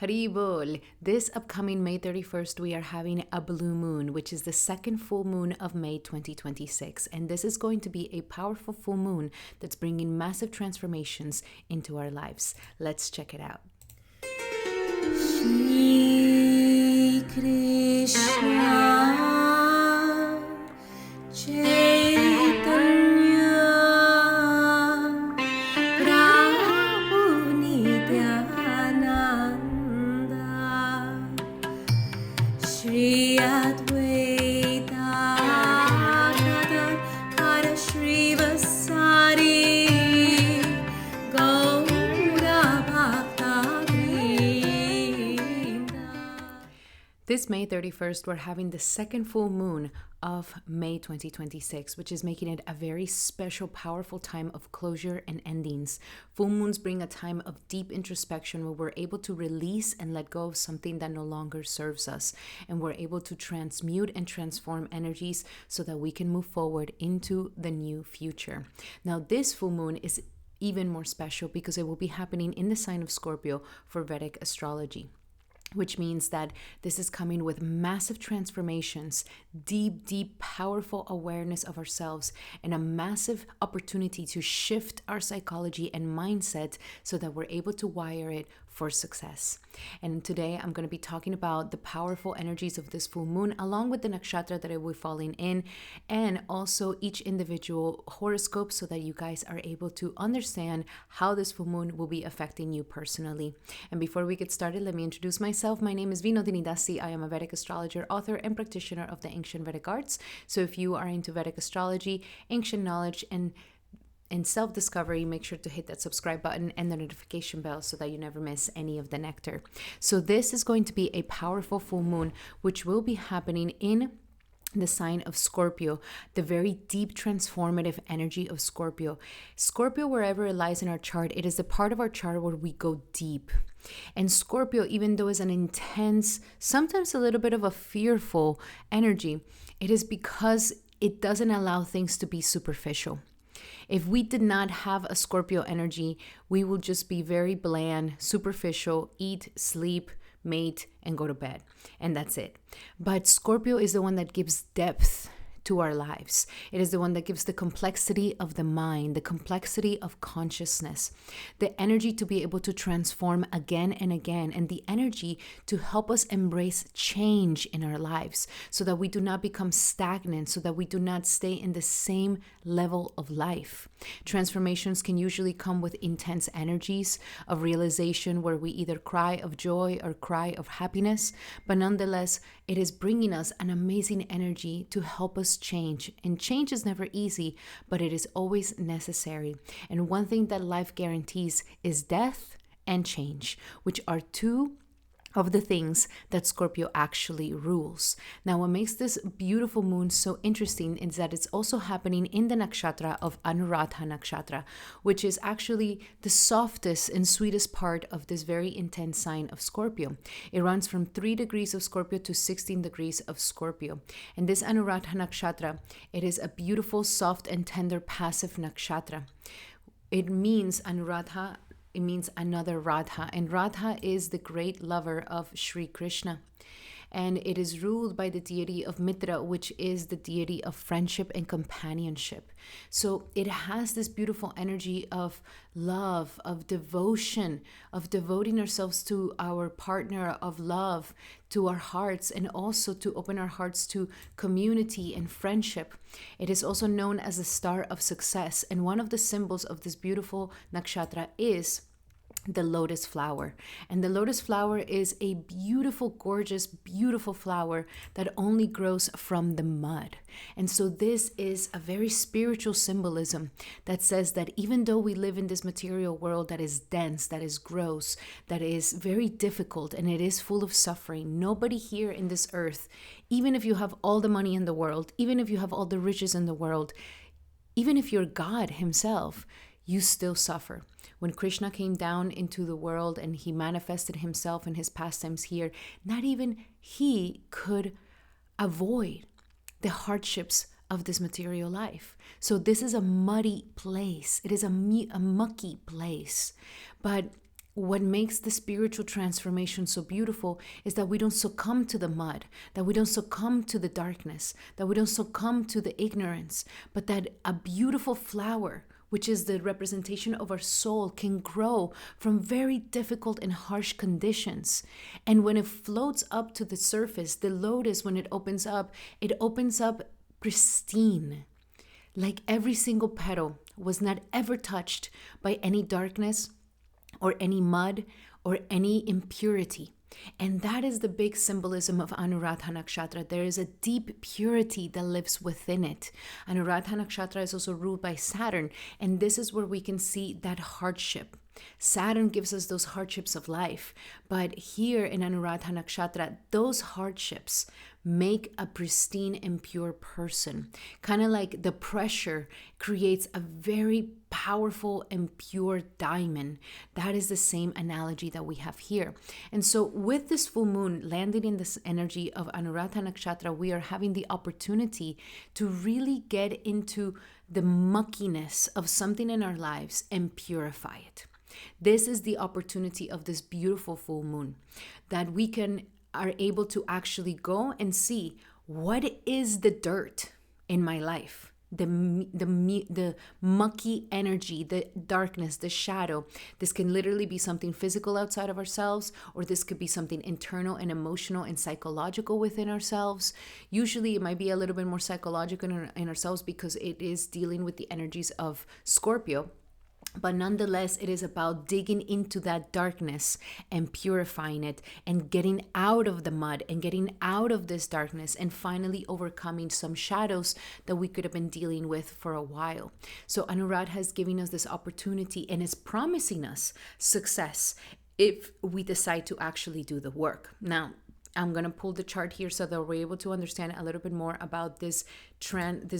Haribol. This upcoming May 31st, we are having a blue moon, which is the second full moon of May 2026. And this is going to be a powerful full moon that's bringing massive transformations into our lives. Let's check it out. Shri Krishna This May 31st, we're having the second full moon of May 2026, which is making it a very special, powerful time of closure and endings. Full moons bring a time of deep introspection where we're able to release and let go of something that no longer serves us. And we're able to transmute and transform energies so that we can move forward into the new future. Now, this full moon is even more special because it will be happening in the sign of Scorpio for Vedic astrology, which means that this is coming with massive transformations, deep, powerful awareness of ourselves, and a massive opportunity to shift our psychology and mindset so that we're able to wire it for success. And today I'm going to be talking about the powerful energies of this full moon, along with the nakshatra that it will be falling in, and also each individual horoscope so that you guys are able to understand how this full moon will be affecting you personally. And before we get started, let me introduce myself. My name is Vinodini Dasi. I am a Vedic astrologer, author, and practitioner of the ancient Vedic arts. So if you are into Vedic astrology, ancient knowledge, and self-discovery, make sure to hit that subscribe button and the notification bell so that you never miss any of the nectar. So this is going to be a powerful full moon, which will be happening in the sign of Scorpio, the very deep transformative energy of Scorpio. Scorpio, wherever it lies in our chart, it is the part of our chart where we go deep. And Scorpio, even though it's an intense, sometimes a little bit of a fearful energy, it is because it doesn't allow things to be superficial. If we did not have a Scorpio energy, we will just be very bland, superficial, eat, sleep, mate, and go to bed. And that's it. But Scorpio is the one that gives depth to our lives. It is the one that gives the complexity of the mind, the complexity of consciousness, the energy to be able to transform again and again, and the energy to help us embrace change in our lives so that we do not become stagnant, so that we do not stay in the same level of life. Transformations can usually come with intense energies of realization where we either cry of joy or cry of happiness, but nonetheless, it is bringing us an amazing energy to help us change. And change is never easy, but it is always necessary. And one thing that life guarantees is death and change, which are two of the things that Scorpio actually rules. Now, what makes this beautiful moon so interesting is that it's also happening in the nakshatra of Anuradha Nakshatra, which is actually the softest and sweetest part of this very intense sign of Scorpio. It runs from 3 degrees of Scorpio to 16 degrees of Scorpio. And this Anuradha Nakshatra, it is a beautiful, soft, and tender passive nakshatra. It means Anuradha. It means another Radha, and Radha is the great lover of Sri Krishna. And it is ruled by the deity of Mitra, which is the deity of friendship and companionship. So it has this beautiful energy of love, of devotion, of devoting ourselves to our partner of love, to our hearts, and also to open our hearts to community and friendship. It is also known as the star of success. And one of the symbols of this beautiful nakshatra is the lotus flower. And the lotus flower is a beautiful, gorgeous, beautiful flower that only grows from the mud. And so this is a very spiritual symbolism that says that even though we live in this material world that is dense, that is gross, that is very difficult, and it is full of suffering, nobody here in this earth, even if you have all the money in the world, even if you have all the riches in the world, even if you're God himself, you still suffer. When Krishna came down into the world and he manifested himself in his pastimes here, not even he could avoid the hardships of this material life. So this is a muddy place. It is a mucky place. But what makes the spiritual transformation so beautiful is that we don't succumb to the mud, that we don't succumb to the darkness, that we don't succumb to the ignorance, but that a beautiful flower, which is the representation of our soul, can grow from very difficult and harsh conditions. And when it floats up to the surface, the lotus, when it opens up pristine. Like every single petal was not ever touched by any darkness or any mud or any impurity. And that is the big symbolism of Anuradha Nakshatra. There is a deep purity that lives within it. Anuradha Nakshatra is also ruled by Saturn, and this is where we can see that hardship. Saturn gives us those hardships of life, but here in Anuradha Nakshatra, those hardships make a pristine and pure person. Kind of like the pressure creates a very powerful and pure diamond. That is the same analogy that we have here. And so with this full moon landing in this energy of Anuradha Nakshatra, we are having the opportunity to really get into the muckiness of something in our lives and purify it. This is the opportunity of this beautiful full moon, that we are able to actually go and see what is the dirt in my life, the mucky energy, the darkness, the shadow. This can literally be something physical outside of ourselves, or this could be something internal and emotional and psychological within ourselves. Usually it might be a little bit more psychological in ourselves because it is dealing with the energies of Scorpio. But nonetheless, it is about digging into that darkness and purifying it and getting out of the mud and getting out of this darkness and finally overcoming some shadows that we could have been dealing with for a while. So Anuradha has given us this opportunity and is promising us success if we decide to actually do the work. Now, I'm going to pull the chart here so that we're able to understand a little bit more about this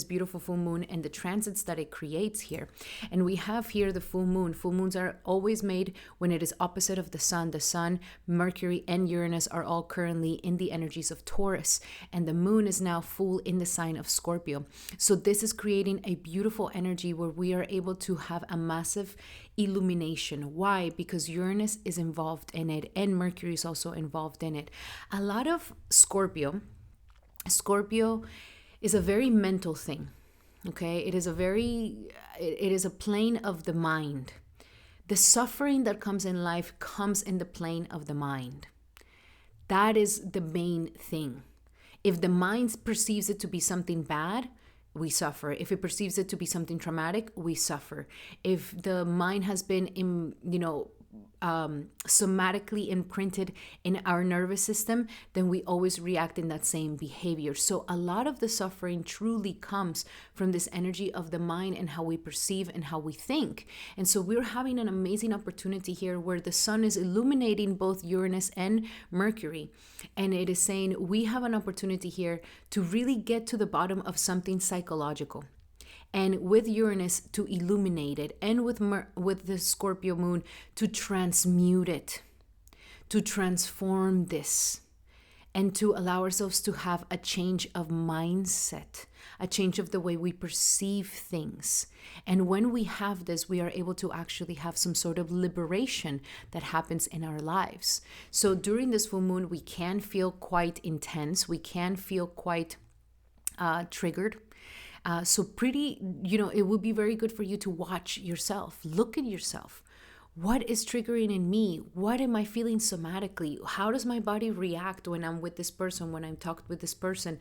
beautiful full moon and the transits that it creates here. And we have here the full moon. Full moons are always made when it is opposite of the sun. The sun, Mercury, and Uranus are all currently in the energies of Taurus, and the moon is now full in the sign of Scorpio. So this is creating a beautiful energy where we are able to have a massive illumination. Why? Because Uranus is involved in it and Mercury is also involved in it. A lot of Scorpio is a very mental thing. Okay, it is a plane of the mind. The suffering that comes in life comes in the plane of the mind. That is the main thing. If the mind perceives it to be something bad, we suffer. If it perceives it to be something traumatic, we suffer. If the mind has been somatically imprinted in our nervous system, then we always react in that same behavior. So a lot of the suffering truly comes from this energy of the mind and how we perceive and how we think. And so we're having an amazing opportunity here where the sun is illuminating both Uranus and Mercury. And it is saying we have an opportunity here to really get to the bottom of something psychological. And with Uranus to illuminate it, and with the Scorpio moon to transmute it, to transform this, and to allow ourselves to have a change of mindset, a change of the way we perceive things. And when we have this, we are able to actually have some sort of liberation that happens in our lives. So during this full moon, we can feel quite intense. We can feel quite triggered. So it would be very good for you to watch yourself, look at yourself. What is triggering in me? What am I feeling somatically? How does my body react when I'm with this person, when I'm talking with this person?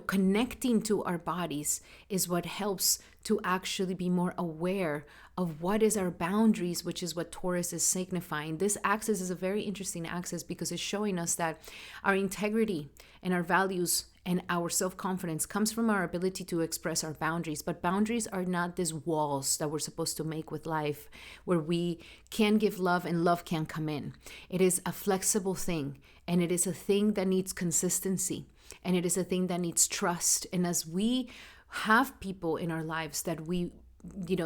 Connecting to our bodies is what helps to actually be more aware of what is our boundaries, which is what Taurus is signifying. This axis is a very interesting axis because it's showing us that our integrity and our values and our self-confidence comes from our ability to express our boundaries. But boundaries are not these walls that we're supposed to make with life where we can give love and love can't come in. It is a flexible thing, and it is a thing that needs consistency, and it is a thing that needs trust. And as we have people in our lives that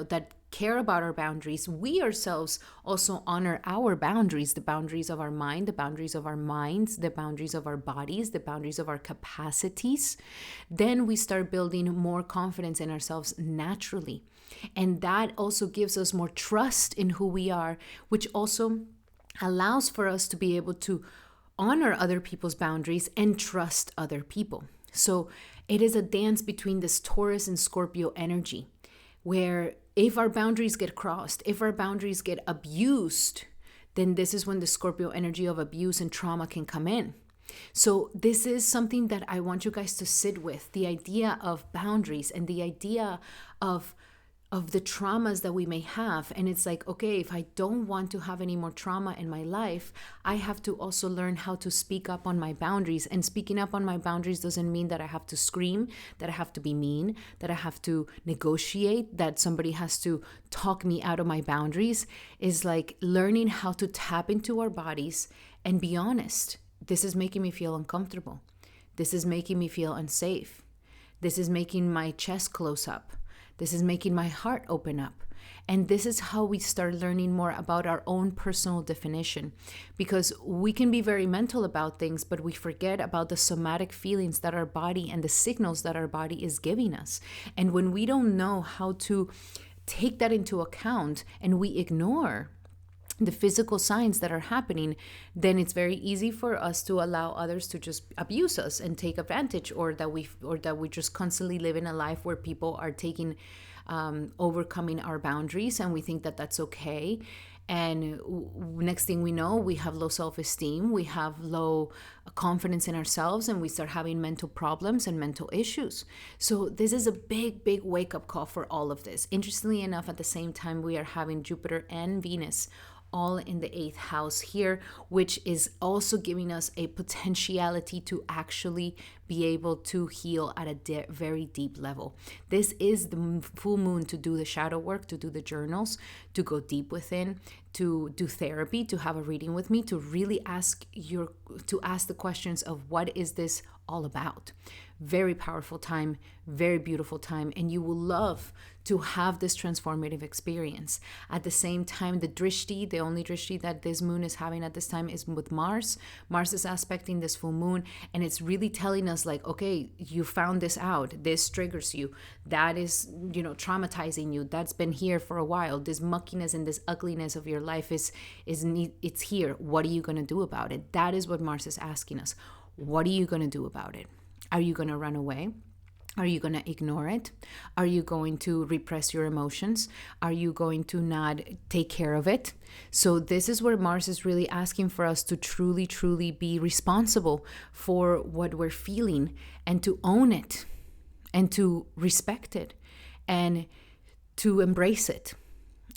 that care about our boundaries, we ourselves also honor our boundaries, the boundaries of our mind, the boundaries of our minds, the boundaries of our bodies, the boundaries of our capacities, then we start building more confidence in ourselves naturally. And that also gives us more trust in who we are, which also allows for us to be able to honor other people's boundaries and trust other people. So it is a dance between this Taurus and Scorpio energy, where if our boundaries get crossed, if our boundaries get abused, then this is when the Scorpio energy of abuse and trauma can come in. So this is something that I want you guys to sit with, the idea of boundaries and the idea of the traumas that we may have. And it's like, okay, if I don't want to have any more trauma in my life, I have to also learn how to speak up on my boundaries. And speaking up on my boundaries doesn't mean that I have to scream, that I have to be mean, that I have to negotiate, that somebody has to talk me out of my boundaries. Is like learning how to tap into our bodies and be honest. This is making me feel uncomfortable. This is making me feel unsafe. This is making my chest close up. This is making my heart open up. And this is how we start learning more about our own personal definition. Because we can be very mental about things, but we forget about the somatic feelings that our body and the signals that our body is giving us. And when we don't know how to take that into account and we ignore the physical signs that are happening, then it's very easy for us to allow others to just abuse us and take advantage, or that we just constantly live in a life where people are taking overcoming our boundaries, and we think that that's okay. And next thing we know, we have low self-esteem, we have low confidence in ourselves, and we start having mental problems and mental issues. So this is a big wake-up call for all of this. Interestingly enough, at the same time, we are having Jupiter and Venus all in the 8th house here, which is also giving us a potentiality to actually be able to heal at a very deep level. This is the full moon to do the shadow work, to do the journals, to go deep within, to do therapy, to have a reading with me, to really ask the questions of what is this all about. Very powerful time, very beautiful time, and you will love to have this transformative experience. At the same time, the only drishti that this moon is having at this time is with Mars. Mars is aspecting this full moon, and it's really telling us like, okay, you found this out. This triggers you. That is, traumatizing you. That's been here for a while. This muckiness and this ugliness of your life it's here. What are you going to do about it? That is what Mars is asking us. What are you going to do about it? Are you going to run away? Are you going to ignore it? Are you going to repress your emotions? Are you going to not take care of it? So this is where Mars is really asking for us to truly be responsible for what we're feeling, and to own it, and to respect it, and to embrace it.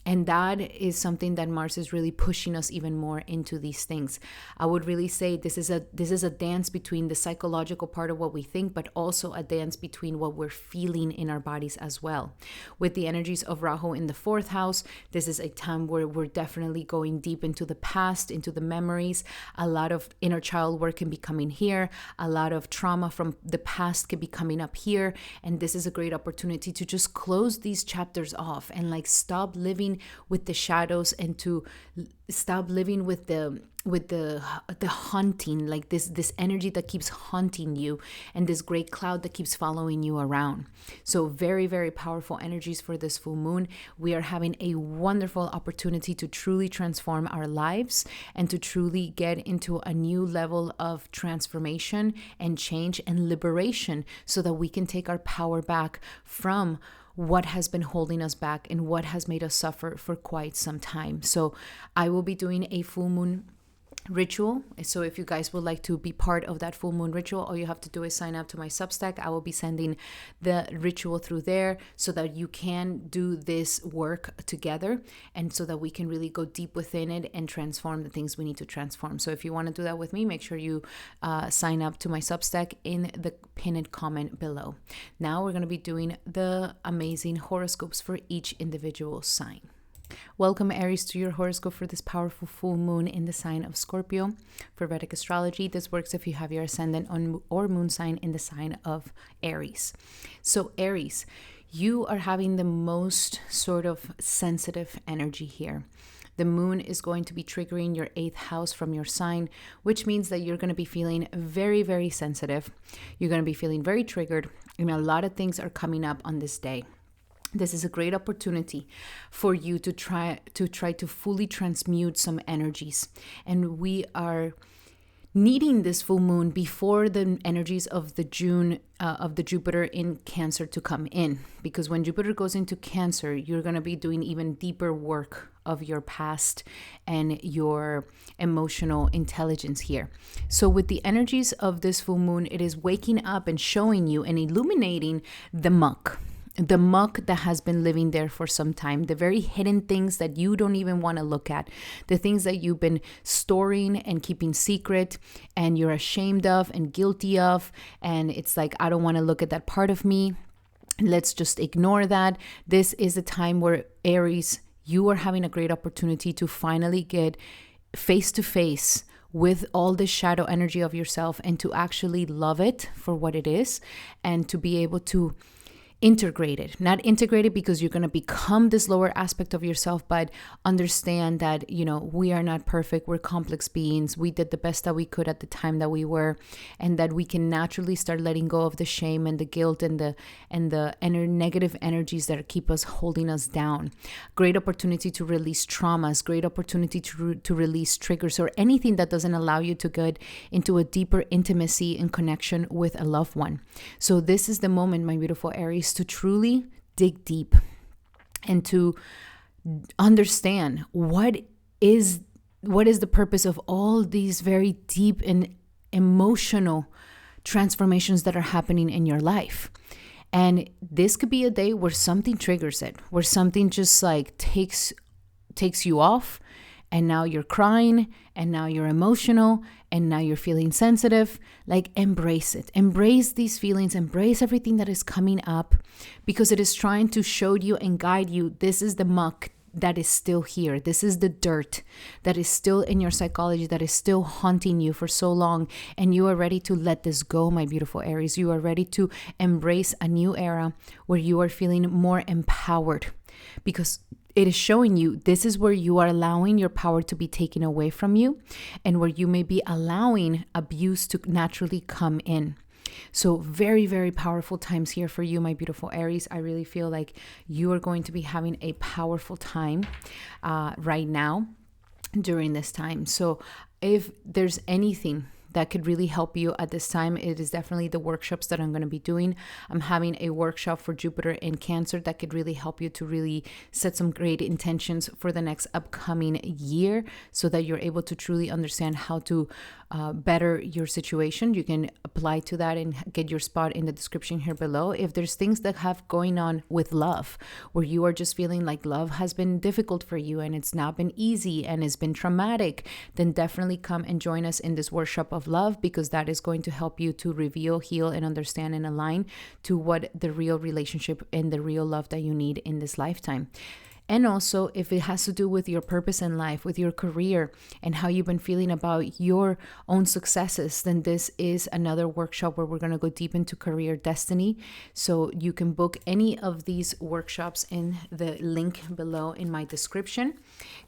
And that is something that Mars is really pushing us even more into these things. I would really say this is a dance between the psychological part of what we think, but also a dance between what we're feeling in our bodies as well. With the energies of Rahu in the 4th house, this is a time where we're definitely going deep into the past, into the memories. A lot of inner child work can be coming here. A lot of trauma from the past can be coming up here. And this is a great opportunity to just close these chapters off and like stop living with the shadows, and to stop living with the haunting, like this energy that keeps haunting you, and this great cloud that keeps following you around. So very powerful energies for this full moon. We are having a wonderful opportunity to truly transform our lives and to truly get into a new level of transformation and change and liberation, so that we can take our power back from what has been holding us back and what has made us suffer for quite some time. So I will be doing a full moon ritual. So if you guys would like to be part of that full moon ritual, all you have to do is sign up to my Substack. I will be sending the ritual through there so that you can do this work together, and so that we can really go deep within it and transform the things we need to transform. So if you want to do that with me, make sure you sign up to my Substack in the pinned comment below. Now we're going to be doing the amazing horoscopes for each individual sign. Welcome, Aries, to your horoscope for this powerful full moon in the sign of Scorpio. For Vedic Astrology, this works if you have your ascendant or moon sign in the sign of Aries. So Aries, you are having the most sort of sensitive energy here. The moon is going to be triggering your 8th house from your sign, which means that you're going to be feeling very, very sensitive. You're going to be feeling very triggered, and a lot of things are coming up on this day. This is a great opportunity for you to try to fully transmute some energies. And we are needing this full moon before the energies of the Jupiter in Cancer to come in, because when Jupiter goes into Cancer, you're going to be doing even deeper work of your past and your emotional intelligence here. So with the energies of this full moon, it is waking up and showing you and illuminating the muck that has been living there for some time, the very hidden things that you don't even want to look at, the things that you've been storing and keeping secret and you're ashamed of and guilty of. And it's like, I don't want to look at that part of me. Let's just ignore that. This is a time where Aries, you are having a great opportunity to finally get face to face with all the shadow energy of yourself and to actually love it for what it is, and to be able to integrated, not integrated because you're going to become this lower aspect of yourself, but understand that, we are not perfect. We're complex beings. We did the best that we could at the time that we were, and that we can naturally start letting go of the shame and the guilt and the negative energies that keep us holding us down. Great opportunity to release traumas, great opportunity to release triggers or anything that doesn't allow you to get into a deeper intimacy and connection with a loved one. So this is the moment, my beautiful Aries, to truly dig deep and to understand what is the purpose of all these very deep and emotional transformations that are happening in your life. And this could be a day where something triggers it, where something just like takes you off, and now you're crying, and now you're emotional, and now you're feeling sensitive. Like, embrace it. Embrace these feelings. Embrace everything that is coming up, because it is trying to show you and guide you. This is the muck that is still here. This is the dirt that is still in your psychology, that is still haunting you for so long. And you are ready to let this go, my beautiful Aries. You are ready to embrace a new era where you are feeling more empowered, because it is showing you this is where you are allowing your power to be taken away from you, and where you may be allowing abuse to naturally come in. So very, very powerful times here for you, my beautiful Aries. I really feel like you are going to be having a powerful time right now during this time. So if there's anything that could really help you at this time, it is definitely the workshops that I'm going to be doing. I'm having a workshop for Jupiter in Cancer that could really help you to really set some great intentions for the next upcoming year, so that you're able to truly understand how to better your situation. You can apply to that and get your spot in the description here below. If there's things that have going on with love, where you are just feeling like love has been difficult for you and it's not been easy and it's been traumatic, then definitely come and join us in this workshop of love, because that is going to help you to reveal, heal, and understand and align to what the real relationship and the real love that you need in this lifetime. And also, if it has to do with your purpose in life, with your career, and how you've been feeling about your own successes, then this is another workshop where we're going to go deep into career destiny. So you can book any of these workshops in the link below in my description.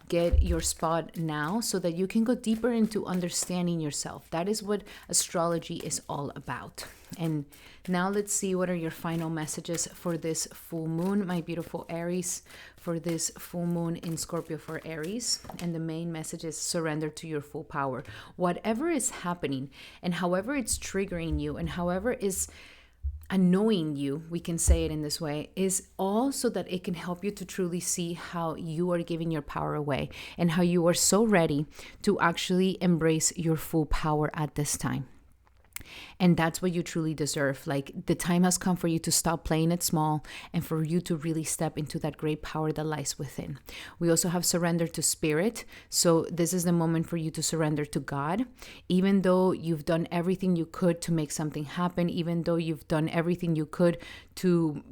Get your spot now so that you can go deeper into understanding yourself. That is what astrology is all about. And now let's see what are your final messages for this full moon, my beautiful Aries, for this full moon in Scorpio for Aries. And the main message is surrender to your full power. Whatever is happening and however it's triggering you and however is annoying you, we can say it in this way, is all so that it can help you to truly see how you are giving your power away and how you are so ready to actually embrace your full power at this time. And that's what you truly deserve. Like, the time has come for you to stop playing it small and for you to really step into that great power that lies within. We also have surrender to spirit. So this is the moment for you to surrender to God. Even though you've done everything you could to make something happen, even though you've done everything you could to,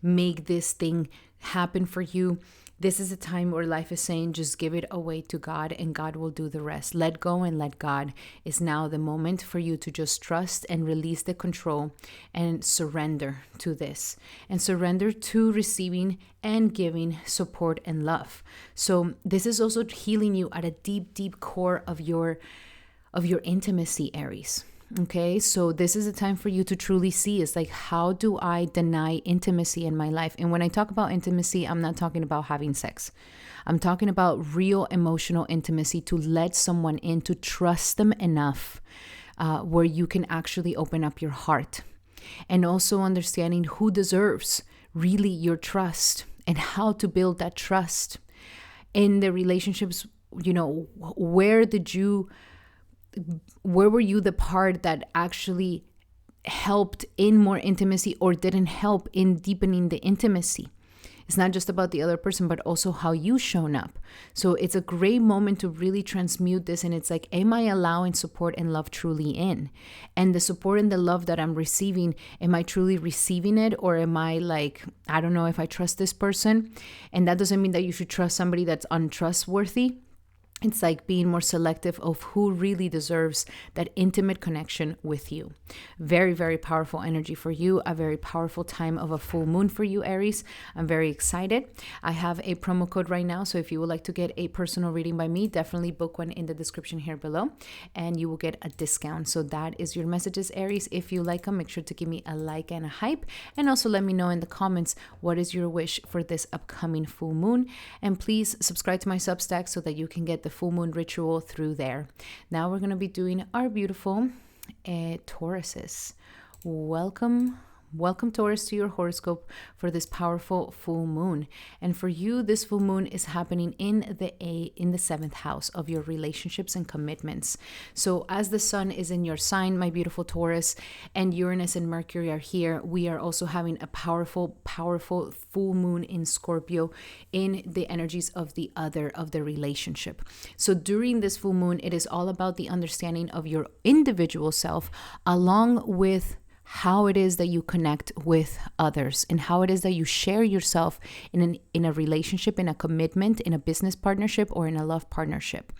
make this thing happen for you, This is a time where life is saying, just give it away to God and God will do the rest. Let go and let God is now the moment for you to just trust and release the control and surrender to this and surrender to receiving and giving support and love. So this is also healing you at a deep, deep core of your intimacy, Aries. Okay, so this is a time for you to truly see, it's like, how do I deny intimacy in my life? And when I talk about intimacy, I'm not talking about having sex. I'm talking about real emotional intimacy, to let someone in, to trust them enough where you can actually open up your heart. And also understanding who deserves really your trust and how to build that trust in the relationships. You know, where were you the part that actually helped in more intimacy or didn't help in deepening the intimacy? It's not just about the other person, but also how you shown up. So it's a great moment to really transmute this. And it's like, am I allowing support and love truly in? And the support and the love that I'm receiving, am I truly receiving it? Or am I like, I don't know if I trust this person? And that doesn't mean that you should trust somebody that's untrustworthy. It's like being more selective of who really deserves that intimate connection with you. Very, very powerful energy for you. A very powerful time of a full moon for you, Aries. I'm very excited. I have a promo code right now. So if you would like to get a personal reading by me, definitely book one in the description here below and you will get a discount. So that is your messages, Aries. If you like them, make sure to give me a like and a hype. And also let me know in the comments, what is your wish for this upcoming full moon? And please subscribe to my Substack so that you can get the full moon ritual through there. Now we're going to be doing our beautiful Tauruses. Welcome Taurus to your horoscope for this powerful full moon. And for you, this full moon is happening in the seventh house of your relationships and commitments. So as the sun is in your sign, my beautiful Taurus, and Uranus and Mercury are here, we are also having a powerful full moon in Scorpio in the energies of the relationship. So during this full moon, it is all about the understanding of your individual self, along with how it is that you connect with others and how it is that you share yourself in a relationship, in a commitment, in a business partnership, or in a love partnership.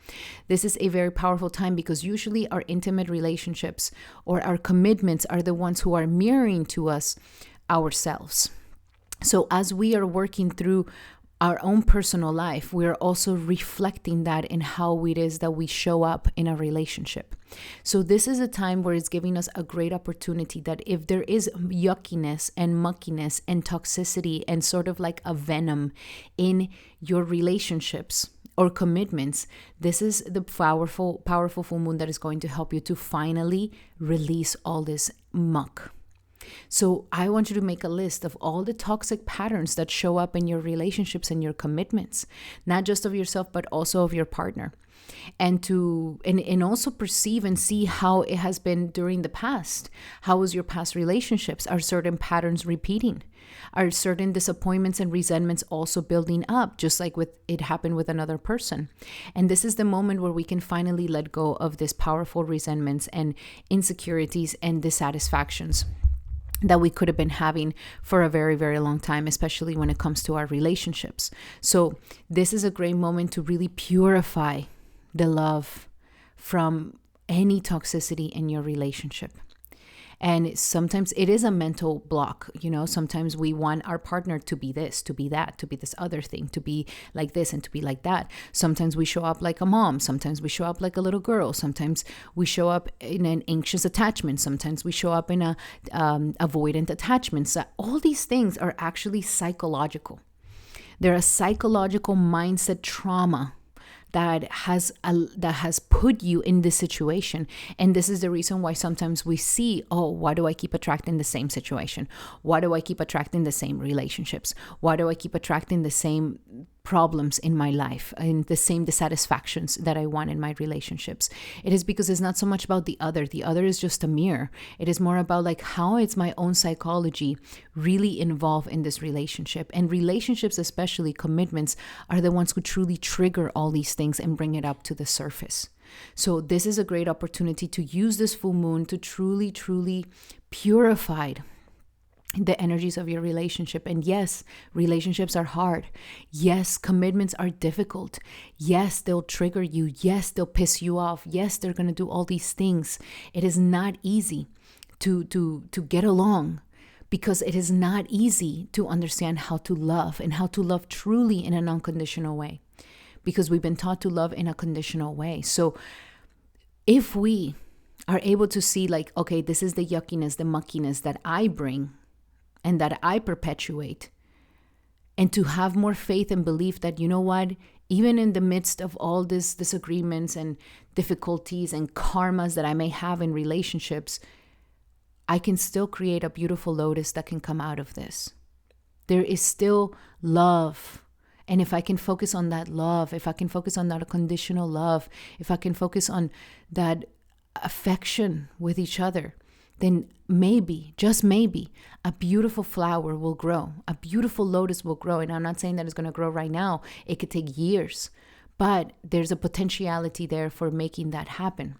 This is a very powerful time because usually our intimate relationships or our commitments are the ones who are mirroring to us ourselves. So as we are working through our own personal life, we are also reflecting that in how it is that we show up in a relationship. So this is a time where it's giving us a great opportunity that if there is yuckiness and muckiness and toxicity and sort of like a venom in your relationships or commitments, this is the powerful full moon that is going to help you to finally release all this muck. So I want you to make a list of all the toxic patterns that show up in your relationships and your commitments, not just of yourself, but also of your partner. And also perceive and see how it has been during the past. How was your past relationships? Are certain patterns repeating? Are certain disappointments and resentments also building up, just like it happened with another person? And this is the moment where we can finally let go of this powerful resentments and insecurities and dissatisfactions that we could have been having for a very, very long time, especially when it comes to our relationships. So this is a great moment to really purify the love from any toxicity in your relationship. And sometimes it is a mental block. Sometimes we want our partner to be this, to be that, to be this other thing, to be like this and to be like that. Sometimes we show up like a mom. Sometimes we show up like a little girl. Sometimes we show up in an anxious attachment. Sometimes we show up in a avoidant attachment. So all these things are actually psychological. They're a psychological mindset trauma that has put you in this situation. And this is the reason why sometimes we see, why do I keep attracting the same situation? Why do I keep attracting the same relationships? Why do I keep attracting the same problems in my life and the same dissatisfactions that I want in my relationships? It is because it's not so much about the other. The other is just a mirror. It is more about like how it's my own psychology really involved in this relationship. And relationships, especially commitments, are the ones who truly trigger all these things and bring it up to the surface. So this is a great opportunity to use this full moon to truly, truly purify the energies of your relationship. And yes, relationships are hard. Yes, commitments are difficult. Yes, they'll trigger you. Yes, they'll piss you off. Yes, they're going to do all these things. It is not easy to get along, because it is not easy to understand how to love, and how to love truly in an unconditional way, because we've been taught to love in a conditional way. So if we are able to see, like, okay, this is the yuckiness, the muckiness that I bring and that I perpetuate, and to have more faith and belief that, you know what, even in the midst of all these disagreements and difficulties and karmas that I may have in relationships, I can still create a beautiful lotus that can come out of this. There is still love. And if I can focus on that love, if I can focus on that unconditional love, if I can focus on that affection with each other, then maybe, just maybe, a beautiful flower will grow. A beautiful lotus will grow. And I'm not saying that it's going to grow right now. It could take years. But there's a potentiality there for making that happen.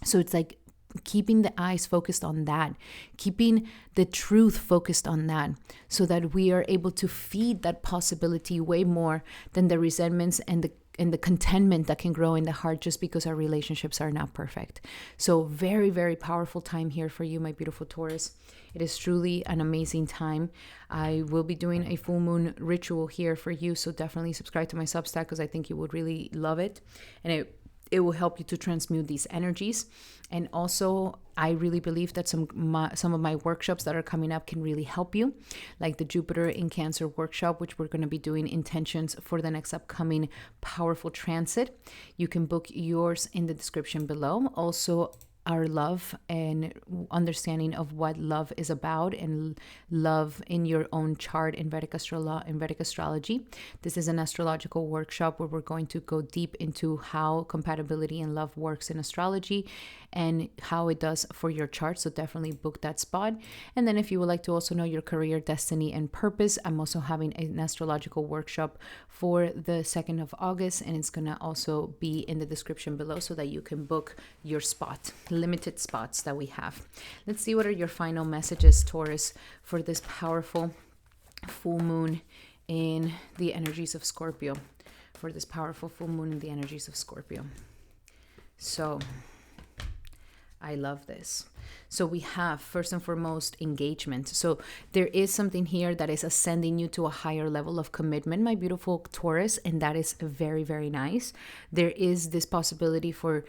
So it's like keeping the eyes focused on that, keeping the truth focused on that, so that we are able to feed that possibility way more than the resentments and the contentment that can grow in the heart just because our relationships are not perfect. So very, very powerful time here for you, my beautiful Taurus. It is truly an amazing time. I will be doing a full moon ritual here for you, so definitely subscribe to my Substack, because I think you would really love it, and it will help you to transmute these energies. And also, I really believe that some of my workshops that are coming up can really help you, like the Jupiter in Cancer workshop, which we're going to be doing intentions for the next upcoming powerful transit. You can book yours in the description below. Also, our love and understanding of what love is about, and love in your own chart in Vedic astrology. This is an astrological workshop where we're going to go deep into how compatibility and love works in astrology and how it does for your chart. So definitely book that spot. And then if you would like to also know your career, destiny, and purpose, I'm also having an astrological workshop for the 2nd of August, and it's going to also be in the description below so that you can book your spot. Limited spots that we have. Let's see what are your final messages, Taurus, for this powerful full moon in the energies of Scorpio. For this powerful full moon in the energies of Scorpio. So I love this. So we have, first and foremost, engagement. So there is something here that is ascending you to a higher level of commitment, my beautiful Taurus, and that is very, very nice. There is this possibility for,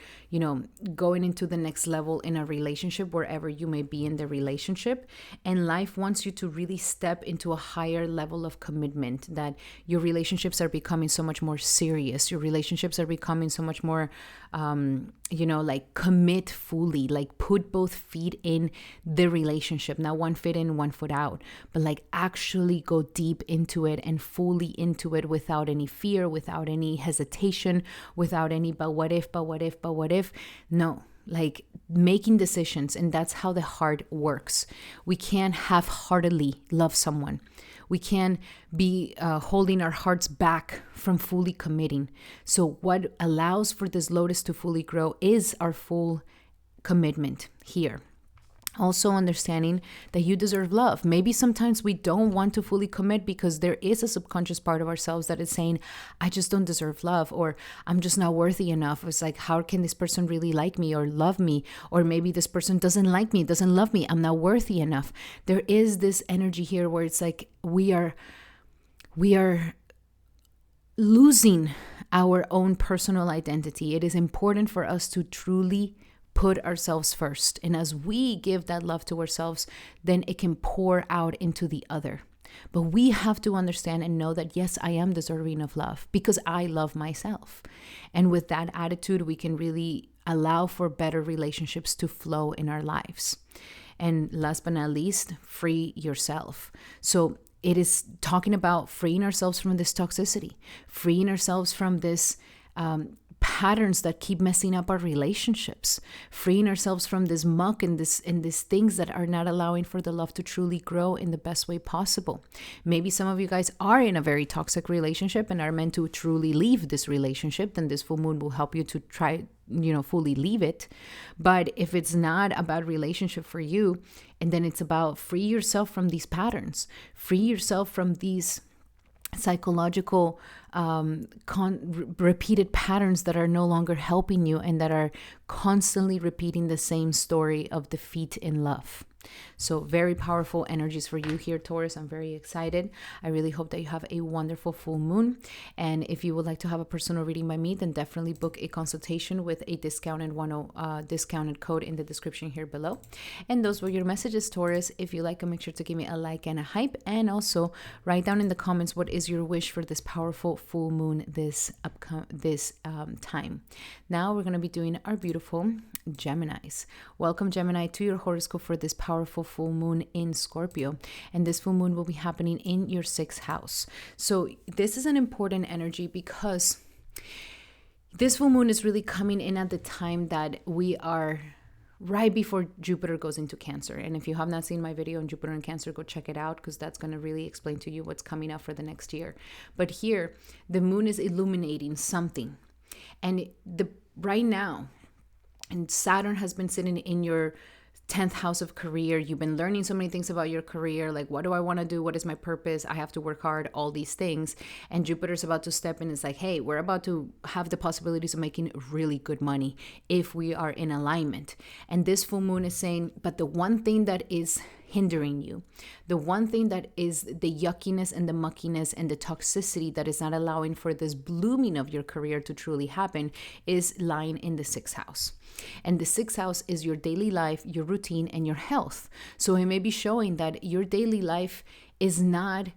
going into the next level in a relationship, wherever you may be in the relationship. And life wants you to really step into a higher level of commitment, that your relationships are becoming so much more serious. Your relationships are becoming so much more, like commit fully, like put both feet in the relationship, not one foot in, one foot out, but like actually go deep into it and fully into it without any fear, without any hesitation, without any but what if. No, like making decisions. And that's how the heart works. We can't half-heartedly love someone. We can be holding our hearts back from fully committing. So what allows for this lotus to fully grow is our full commitment here. Also understanding that you deserve love. Maybe sometimes we don't want to fully commit because there is a subconscious part of ourselves that is saying, I just don't deserve love, or I'm just not worthy enough. It's like, how can this person really like me or love me? Or maybe this person doesn't like me, doesn't love me. I'm not worthy enough. There is this energy here where it's like we are losing our own personal identity. It is important for us to truly put ourselves first. And as we give that love to ourselves, then it can pour out into the other. But we have to understand and know that, yes, I am deserving of love because I love myself. And with that attitude, we can really allow for better relationships to flow in our lives. And last but not least, free yourself. So it is talking about freeing ourselves from this toxicity, freeing ourselves from this patterns that keep messing up our relationships, freeing ourselves from this muck and these things that are not allowing for the love to truly grow in the best way possible. Maybe some of you guys are in a very toxic relationship and are meant to truly leave this relationship. Then this full moon will help you to try fully leave it. But if it's not a bad relationship for you, and then it's about free yourself from these patterns, free yourself from these psychological repeated patterns that are no longer helping you and that are constantly repeating the same story of defeat in love. So very powerful energies for you here, Taurus. I'm very excited. I really hope that you have a wonderful full moon. And if you would like to have a personal reading by me, then definitely book a consultation with a discounted discounted code in the description here below. And those were your messages, Taurus. If you like them, make sure to give me a like and a hype. And also write down in the comments what is your wish for this powerful full moon this time. Now we're going to be doing our beautiful Geminis. Welcome, Gemini, to your horoscope for this powerful full moon in Scorpio. And this full moon will be happening in your 6th house. So this is an important energy because this full moon is really coming in at the time that we are right before Jupiter goes into Cancer. And if you have not seen my video on Jupiter and Cancer, go check it out, because that's going to really explain to you what's coming up for the next year. But here, the moon is illuminating something. And right now, and Saturn has been sitting in your 10th house of career. You've been learning so many things about your career, like what do I want to do? What is my purpose? I have to work hard, all these things. And Jupiter's about to step in. It's like, hey, we're about to have the possibilities of making really good money if we are in alignment. And this full moon is saying, but the one thing that is hindering you, the one thing that is the yuckiness and the muckiness and the toxicity that is not allowing for this blooming of your career to truly happen, is lying in the 6th house. And the 6th house is your daily life, your routine, and your health. So it may be showing that your daily life is not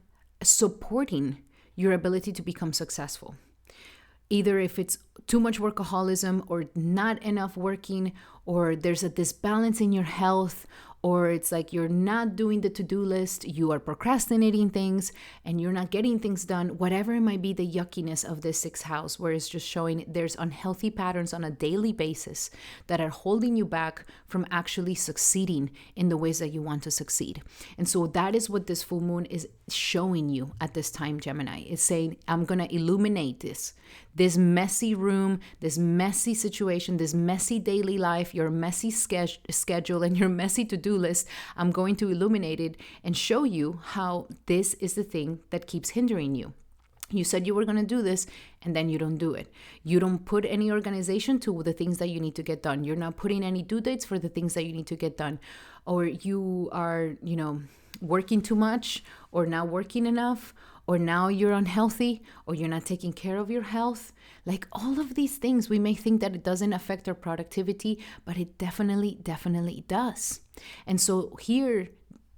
supporting your ability to become successful. Either if it's too much workaholism or not enough working, or there's a disbalance in your health, or it's like you're not doing the to-do list, you are procrastinating things, and you're not getting things done, whatever it might be, the yuckiness of this 6th house, where it's just showing there's unhealthy patterns on a daily basis that are holding you back from actually succeeding in the ways that you want to succeed. And so that is what this full moon is showing you at this time, Gemini. It's saying, I'm going to illuminate this messy room, this messy situation, this messy daily life, your messy schedule, and your messy to-do list. I'm going to illuminate it and show you how this is the thing that keeps hindering you. You said you were going to do this, and then you don't do it. You don't put any organization to the things that you need to get done. You're not putting any due dates for the things that you need to get done. Or you are, working too much, or not working enough, or now you're unhealthy, or you're not taking care of your health. Like all of these things, we may think that it doesn't affect our productivity, but it definitely does. And so here,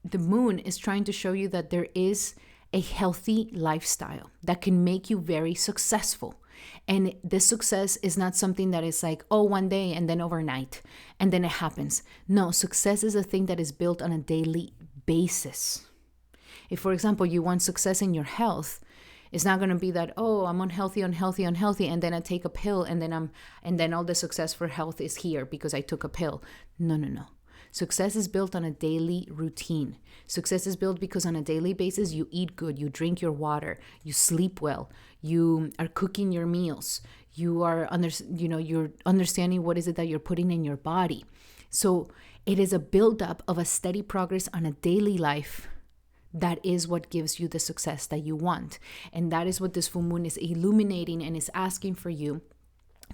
the moon is trying to show you that there is a healthy lifestyle that can make you very successful. And this success is not something that is like, oh, one day and then overnight, and then it happens. No, success is a thing that is built on a daily basis. If, for example, you want success in your health, it's not going to be that, oh, I'm unhealthy, and then I take a pill, and then all the success for health is here because I took a pill. No. Success is built on a daily routine. Success is built because on a daily basis, you eat good, you drink your water, you sleep well, you are cooking your meals, you are you're understanding what is it that you're putting in your body. So it is a buildup of a steady progress on a daily life. That is what gives you the success that you want. And that is what this full moon is illuminating and is asking for you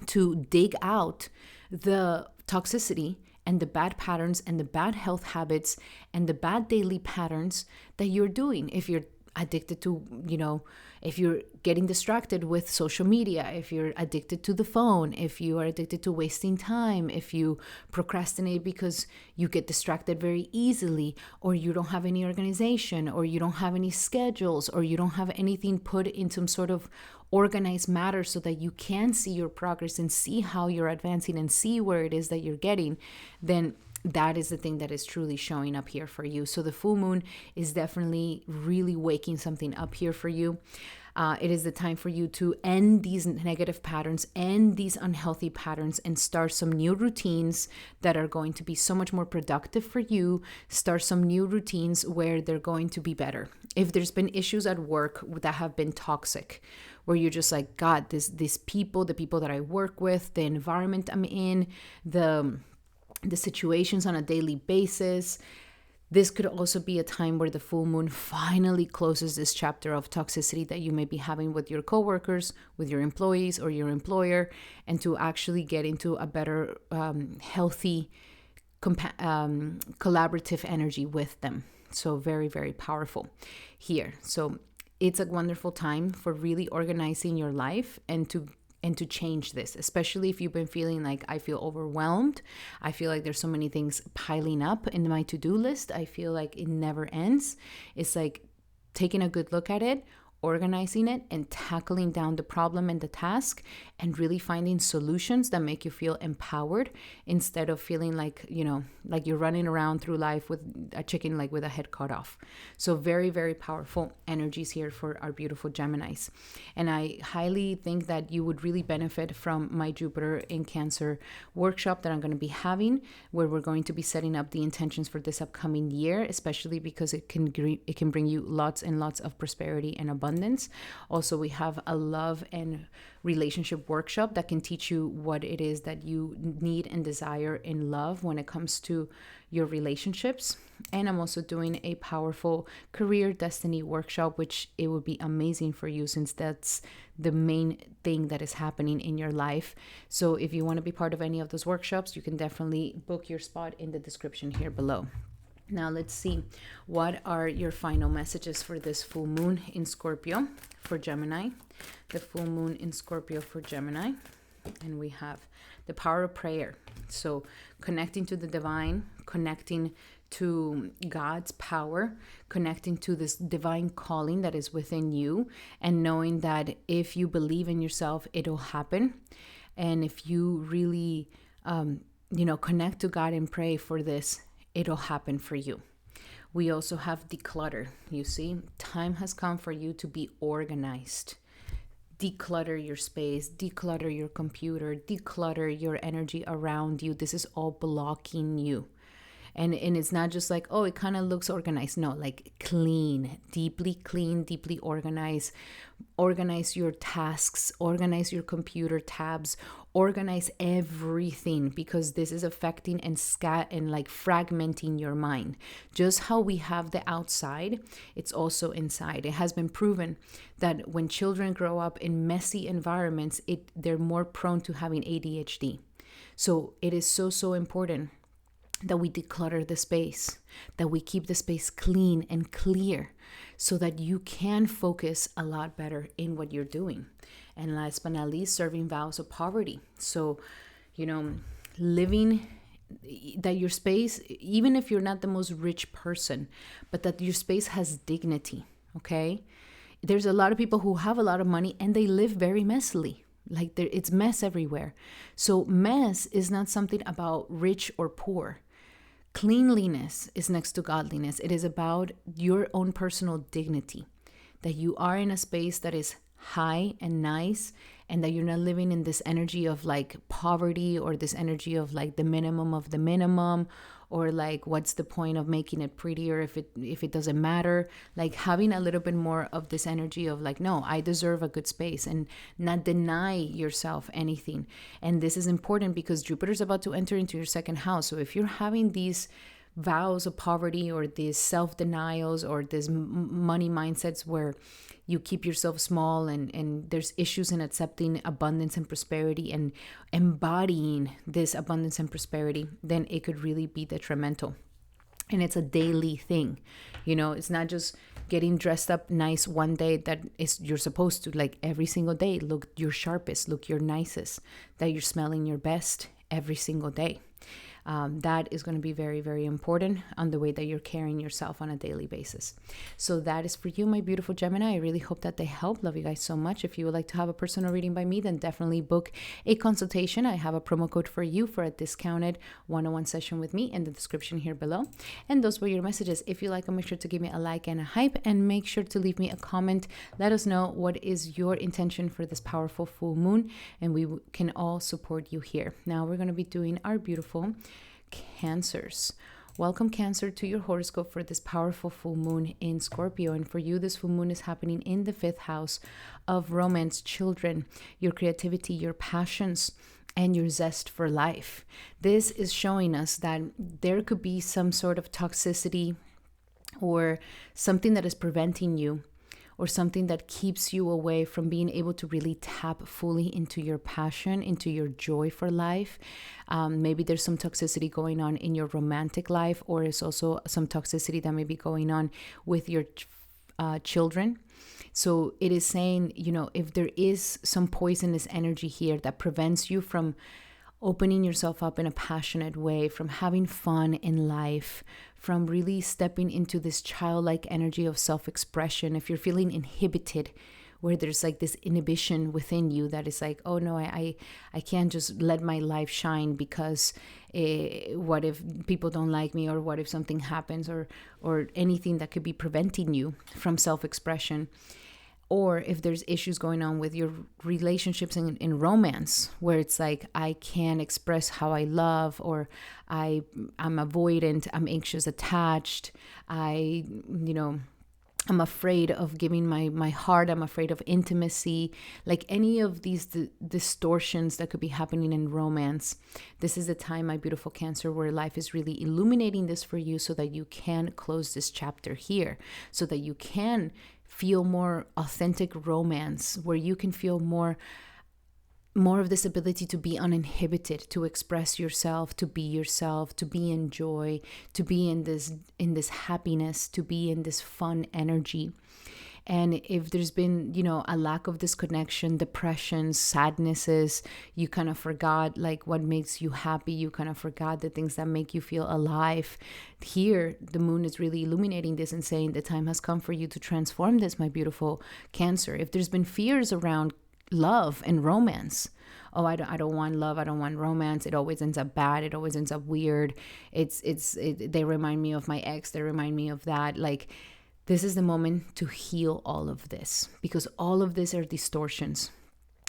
to dig out the toxicity and the bad patterns and the bad health habits and the bad daily patterns that you're doing. If you're addicted to, if you're getting distracted with social media, if you're addicted to the phone, if you are addicted to wasting time, if you procrastinate because you get distracted very easily, or you don't have any organization, or you don't have any schedules, or you don't have anything put in some sort of organized matter so that you can see your progress and see how you're advancing and see where it is that you're getting, then that is the thing that is truly showing up here for you. So the full moon is definitely really waking something up here for you. It is the time for you to end these negative patterns, end these unhealthy patterns, and start some new routines that are going to be so much more productive for you. Start some new routines where they're going to be better. If there's been issues at work that have been toxic, where you're just like, God, these people, the people that I work with, the environment I'm in, the situations on a daily basis. This could also be a time where the full moon finally closes this chapter of toxicity that you may be having with your coworkers, with your employees, or your employer, and to actually get into a better, healthy, collaborative energy with them. So very, very powerful here. So it's a wonderful time for really organizing your life and to change this, especially if you've been feeling like, I feel overwhelmed. I feel like there's so many things piling up in my to-do list. I feel like it never ends. It's like taking a good look at it, organizing it, and tackling down the problem and the task, and really finding solutions that make you feel empowered instead of feeling like, like you're running around through life with a chicken, like with a head cut off. So very, very powerful energies here for our beautiful Geminis. And I highly think that you would really benefit from my Jupiter in Cancer workshop that I'm going to be having, where we're going to be setting up the intentions for this upcoming year, especially because it can bring you lots and lots of prosperity and abundance. Also, we have a love and relationship workshop that can teach you what it is that you need and desire in love when it comes to your relationships. And I'm also doing a powerful career destiny workshop, which it would be amazing for you, since that's the main thing that is happening in your life. So if you want to be part of any of those workshops, you can definitely book your spot in the description here below. Now let's see, what are your final messages for this full moon in Scorpio for Gemini? The full moon in Scorpio for Gemini. And we have the power of prayer. So connecting to the divine, connecting to God's power, connecting to this divine calling that is within you, and knowing that if you believe in yourself, it'll happen. And if you really, connect to God and pray for this, it'll happen for you. We also have declutter. You see, time has come for you to be organized. Declutter your space, declutter your computer, declutter your energy around you. This is all blocking you. And it's not just like, oh, it kind of looks organized. No, like clean, deeply organize. Organize your tasks, organize your computer tabs, organize everything, because this is affecting and fragmenting your mind. Just how we have the outside, it's also inside. It has been proven that when children grow up in messy environments, they're more prone to having ADHD. So it is so important that we declutter the space, that we keep the space clean and clear, so that you can focus a lot better in what you're doing. And last but not least, serving vows of poverty. So, living that your space, even if you're not the most rich person, but that your space has dignity, okay? There's a lot of people who have a lot of money and they live very messily. Like it's mess everywhere. So mess is not something about rich or poor. Cleanliness is next to godliness. It is about your own personal dignity, that you are in a space that is high and nice, and that you're not living in this energy of like poverty, or this energy of like the minimum of the minimum, or like what's the point of making it prettier if it doesn't matter. Like having a little bit more of this energy of like, no, I deserve a good space, and not deny yourself anything. And this is important because Jupiter's about to enter into your second house. So if you're having these vows of poverty, or these self-denials, or these money mindsets where you keep yourself small, and there's issues in accepting abundance and prosperity and embodying this abundance and prosperity, then it could really be detrimental. And it's a daily thing. It's not just getting dressed up nice one day that is you're supposed to. Like every single day, look your sharpest, look your nicest, that you're smelling your best every single day. That is going to be very, very important on the way that you're carrying yourself on a daily basis. So that is for you, my beautiful Gemini. I really hope that they help. Love you guys so much. If you would like to have a personal reading by me, then definitely book a consultation. I have a promo code for you for a discounted one-on-one session with me in the description here below. And those were your messages. If you like them, make sure to give me a like and a hype, and make sure to leave me a comment. Let us know what is your intention for this powerful full moon, and we can all support you here. Now we're going to be doing our beautiful Cancers. Welcome, Cancer, to your horoscope for this powerful full moon in Scorpio. And for you, this full moon is happening in the 5th house of romance, children, your creativity, your passions, and your zest for life. This is showing us that there could be some sort of toxicity or something that is preventing you, or something that keeps you away from being able to really tap fully into your passion, into your joy for life. Maybe there's some toxicity going on in your romantic life, or it's also some toxicity that may be going on with your children. So it is saying, if there is some poisonous energy here that prevents you from opening yourself up in a passionate way, from having fun in life, from really stepping into this childlike energy of self-expression. If you're feeling inhibited, where there's like this inhibition within you that is like, oh no, I can't just let my life shine because what if people don't like me, or what if something happens, or anything that could be preventing you from self-expression. Or if there's issues going on with your relationships in romance, where it's like, I can't express how I love, or I'm avoidant, I'm anxious attached, I'm afraid of giving my heart, I'm afraid of intimacy, like any of these distortions that could be happening in romance. This is the time, my beautiful Cancer, where life is really illuminating this for you so that you can close this chapter here, so that you can feel more authentic romance, where you can feel more of this ability to be uninhibited, to express yourself, to be in joy, to be in this happiness, to be in this fun energy. And if there's been, a lack of this connection, depressions, sadnesses, you kind of forgot like what makes you happy. You kind of forgot the things that make you feel alive. Here, the moon is really illuminating this and saying the time has come for you to transform this, my beautiful Cancer. If there's been fears around love and romance, oh, I don't want love, I don't want romance, it always ends up bad, it always ends up weird, they remind me of my ex, they remind me of that, like, this is the moment to heal all of this, because all of this are distortions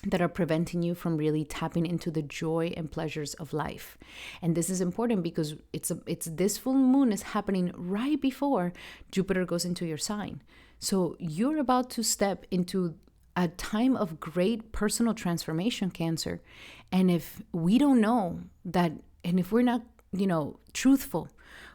that are preventing you from really tapping into the joy and pleasures of life. And this is important because it's this full moon is happening right before Jupiter goes into your sign. So you're about to step into a time of great personal transformation, Cancer. And if we don't know that, and if we're not, truthful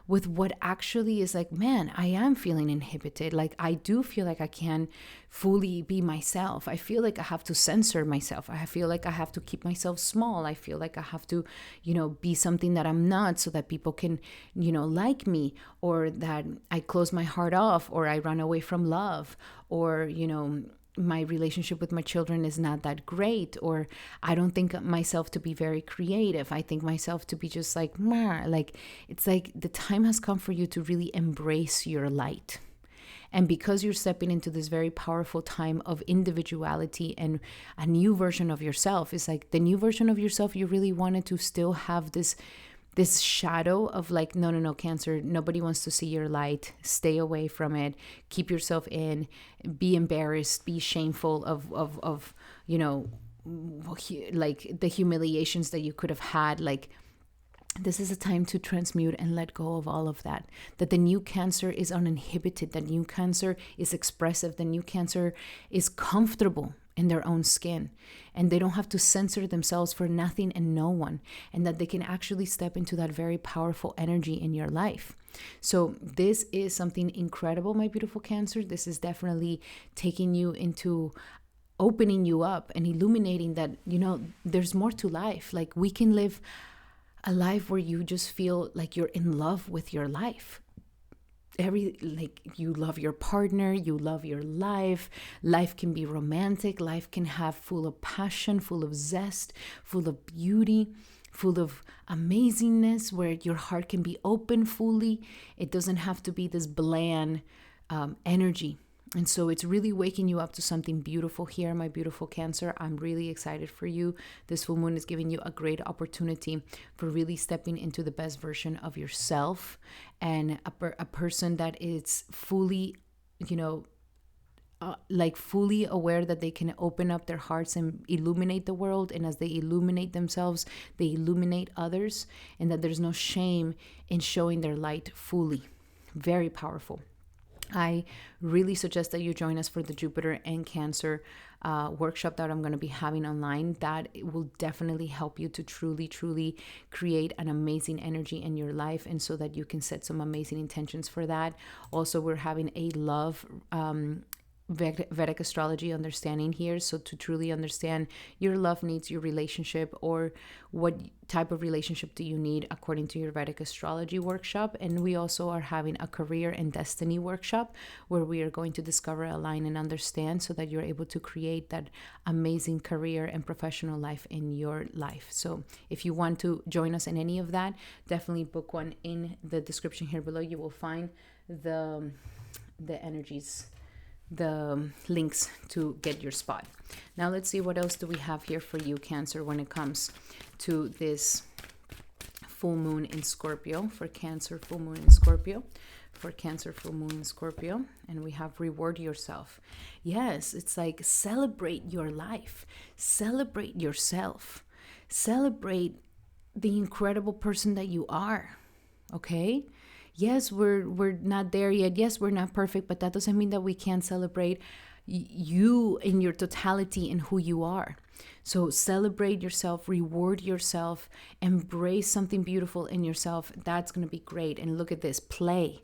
with what actually is like, man, I am feeling inhibited. Like, I do feel like I can't fully be myself. I feel like I have to censor myself. I feel like I have to keep myself small. I feel like I have to, be something that I'm not, so that people can, like me, or that I close my heart off, or I run away from love, or, my relationship with my children is not that great, or I don't think myself to be very creative. I think myself to be just like, meh. Like, it's like the time has come for you to really embrace your light. And because you're stepping into this very powerful time of individuality and a new version of yourself, it's like the new version of yourself, you really wanted to still have this shadow of like, no, Cancer, nobody wants to see your light. Stay away from it. Keep yourself in. Be embarrassed. Be shameful of like the humiliations that you could have had. Like, this is a time to transmute and let go of all of that. That the new Cancer is uninhibited. The new Cancer is expressive. The new Cancer is comfortable in their own skin, and they don't have to censor themselves for nothing and no one, and that they can actually step into that very powerful energy in your life. So this is something incredible, my beautiful Cancer. This is definitely taking you into opening you up and illuminating that, there's more to life. Like, we can live a life where you just feel like you're in love with your life. You love your partner, you love your life can be romantic, life can have full of passion, full of zest, full of beauty, full of amazingness, where your heart can be open fully. It doesn't have to be this bland energy. And so it's really waking you up to something beautiful here, my beautiful Cancer. I'm really excited for you. This full moon is giving you a great opportunity for really stepping into the best version of yourself, and a person that is fully, like fully aware that they can open up their hearts and illuminate the world. And as they illuminate themselves, they illuminate others, and that there's no shame in showing their light fully. Very powerful. I really suggest that you join us for the Jupiter and Cancer workshop that I'm going to be having online. That will definitely help you to truly, truly create an amazing energy in your life, and so that you can set some amazing intentions for that. Also, we're having a love Vedic astrology understanding here. So to truly understand your love needs, your relationship, or what type of relationship do you need according to your Vedic astrology workshop. And we also are having a career and destiny workshop where we are going to discover, align, and understand, so that you're able to create that amazing career and professional life in your life. So if you want to join us in any of that, definitely book one. In the description here below, you will find the energies, the links to get your spot. Now let's see what else do we have here for you, Cancer, when it comes to this full moon in Scorpio. For Cancer, full moon in Scorpio. For Cancer, full moon in Scorpio. And we have reward yourself. Yes, it's like celebrate your life. Celebrate yourself. Celebrate the incredible person that you are. Okay? Yes, we're not there yet. Yes, we're not perfect, but that doesn't mean that we can't celebrate you in your totality and who you are. So celebrate yourself, reward yourself, embrace something beautiful in yourself. That's going to be great. And look at this, play.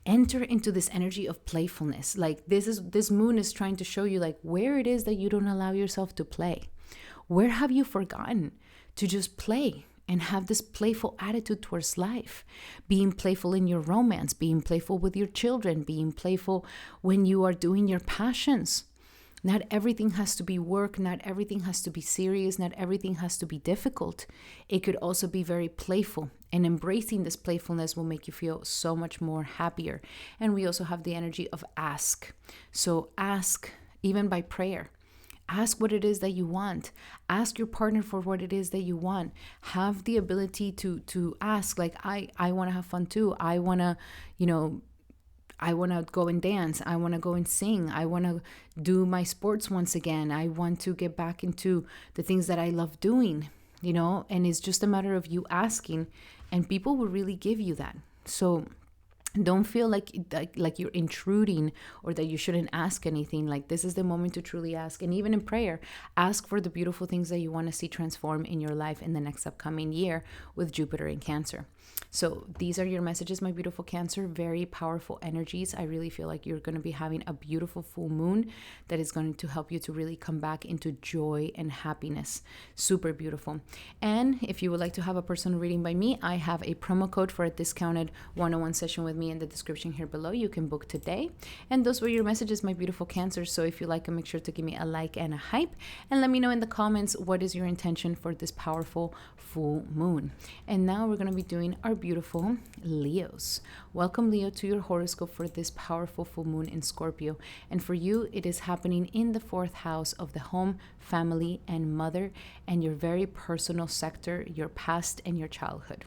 Enter into this energy of playfulness. Like this moon is trying to show you like where it is that you don't allow yourself to play. Where have you forgotten to just play? And have this playful attitude towards life. Being playful in your romance, being playful with your children, being playful when you are doing your passions. Not everything has to be work, not everything has to be serious, not everything has to be difficult. It could also be very playful, and embracing this playfulness will make you feel so much more happier. And we also have the energy of ask. So ask, even by prayer. Ask what it is that you want. Ask your partner for what it is that you want. Have the ability to ask, like, I want to have fun too. I want to, I want to go and dance. I want to go and sing. I want to do my sports once again. I want to get back into the things that I love doing, and it's just a matter of you asking, and people will really give you that. So don't feel like you're intruding or that you shouldn't ask anything. Like, this is the moment to truly ask. And even in prayer, ask for the beautiful things that you want to see transform in your life in the next upcoming year with Jupiter in Cancer. So these are your messages, my beautiful Cancer. Very powerful energies. I really feel like you're going to be having a beautiful full moon that is going to help you to really come back into joy and happiness. Super beautiful. And if you would like to have a personal reading by me, I have a promo code for a discounted one-on-one session with me in the description here below. You can book today. And those were your messages, my beautiful Cancer. So if you like them, make sure to give me a like and a hype, and let me know in the comments what is your intention for this powerful full moon. And now we're going to be doing our beautiful Leos. Welcome, Leo, to your horoscope for this powerful full moon in Scorpio. And for you, it is happening in the 4th house of the home, family, and mother, and your very personal sector, your past and your childhood.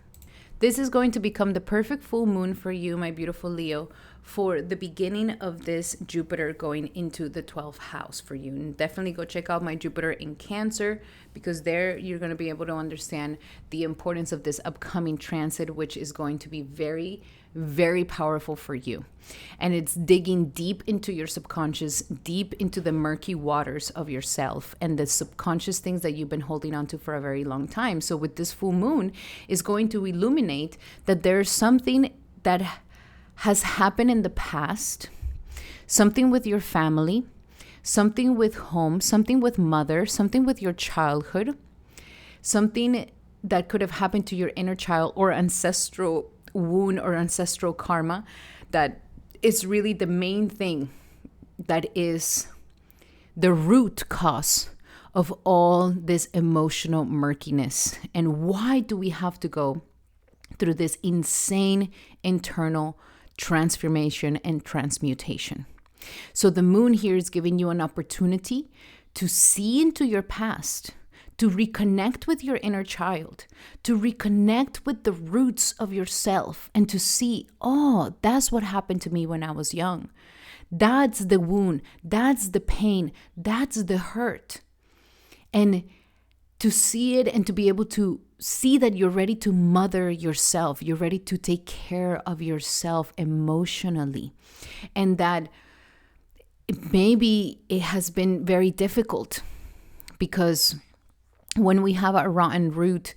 This is going to become the perfect full moon for you, my beautiful Leo, for the beginning of this Jupiter going into the 12th house for you. And definitely go check out my Jupiter in Cancer, because there you're going to be able to understand the importance of this upcoming transit, which is going to be very, very powerful for you. And it's digging deep into your subconscious, deep into the murky waters of yourself and the subconscious things that you've been holding on to for a very long time. So with this full moon, is going to illuminate that there's something that has happened in the past, something with your family, something with home, something with mother, something with your childhood, something that could have happened to your inner child or ancestral wound or ancestral karma, that is really the main thing that is the root cause of all this emotional murkiness. And why do we have to go through this insane internal transformation and transmutation? So the moon here is giving you an opportunity to see into your past, to reconnect with your inner child, to reconnect with the roots of yourself, and to see, oh, that's what happened to me when I was young. That's the wound. That's the pain. That's the hurt. And to see it and to be able to see that you're ready to mother yourself, you're ready to take care of yourself emotionally, and that maybe it has been very difficult because when we have a rotten root,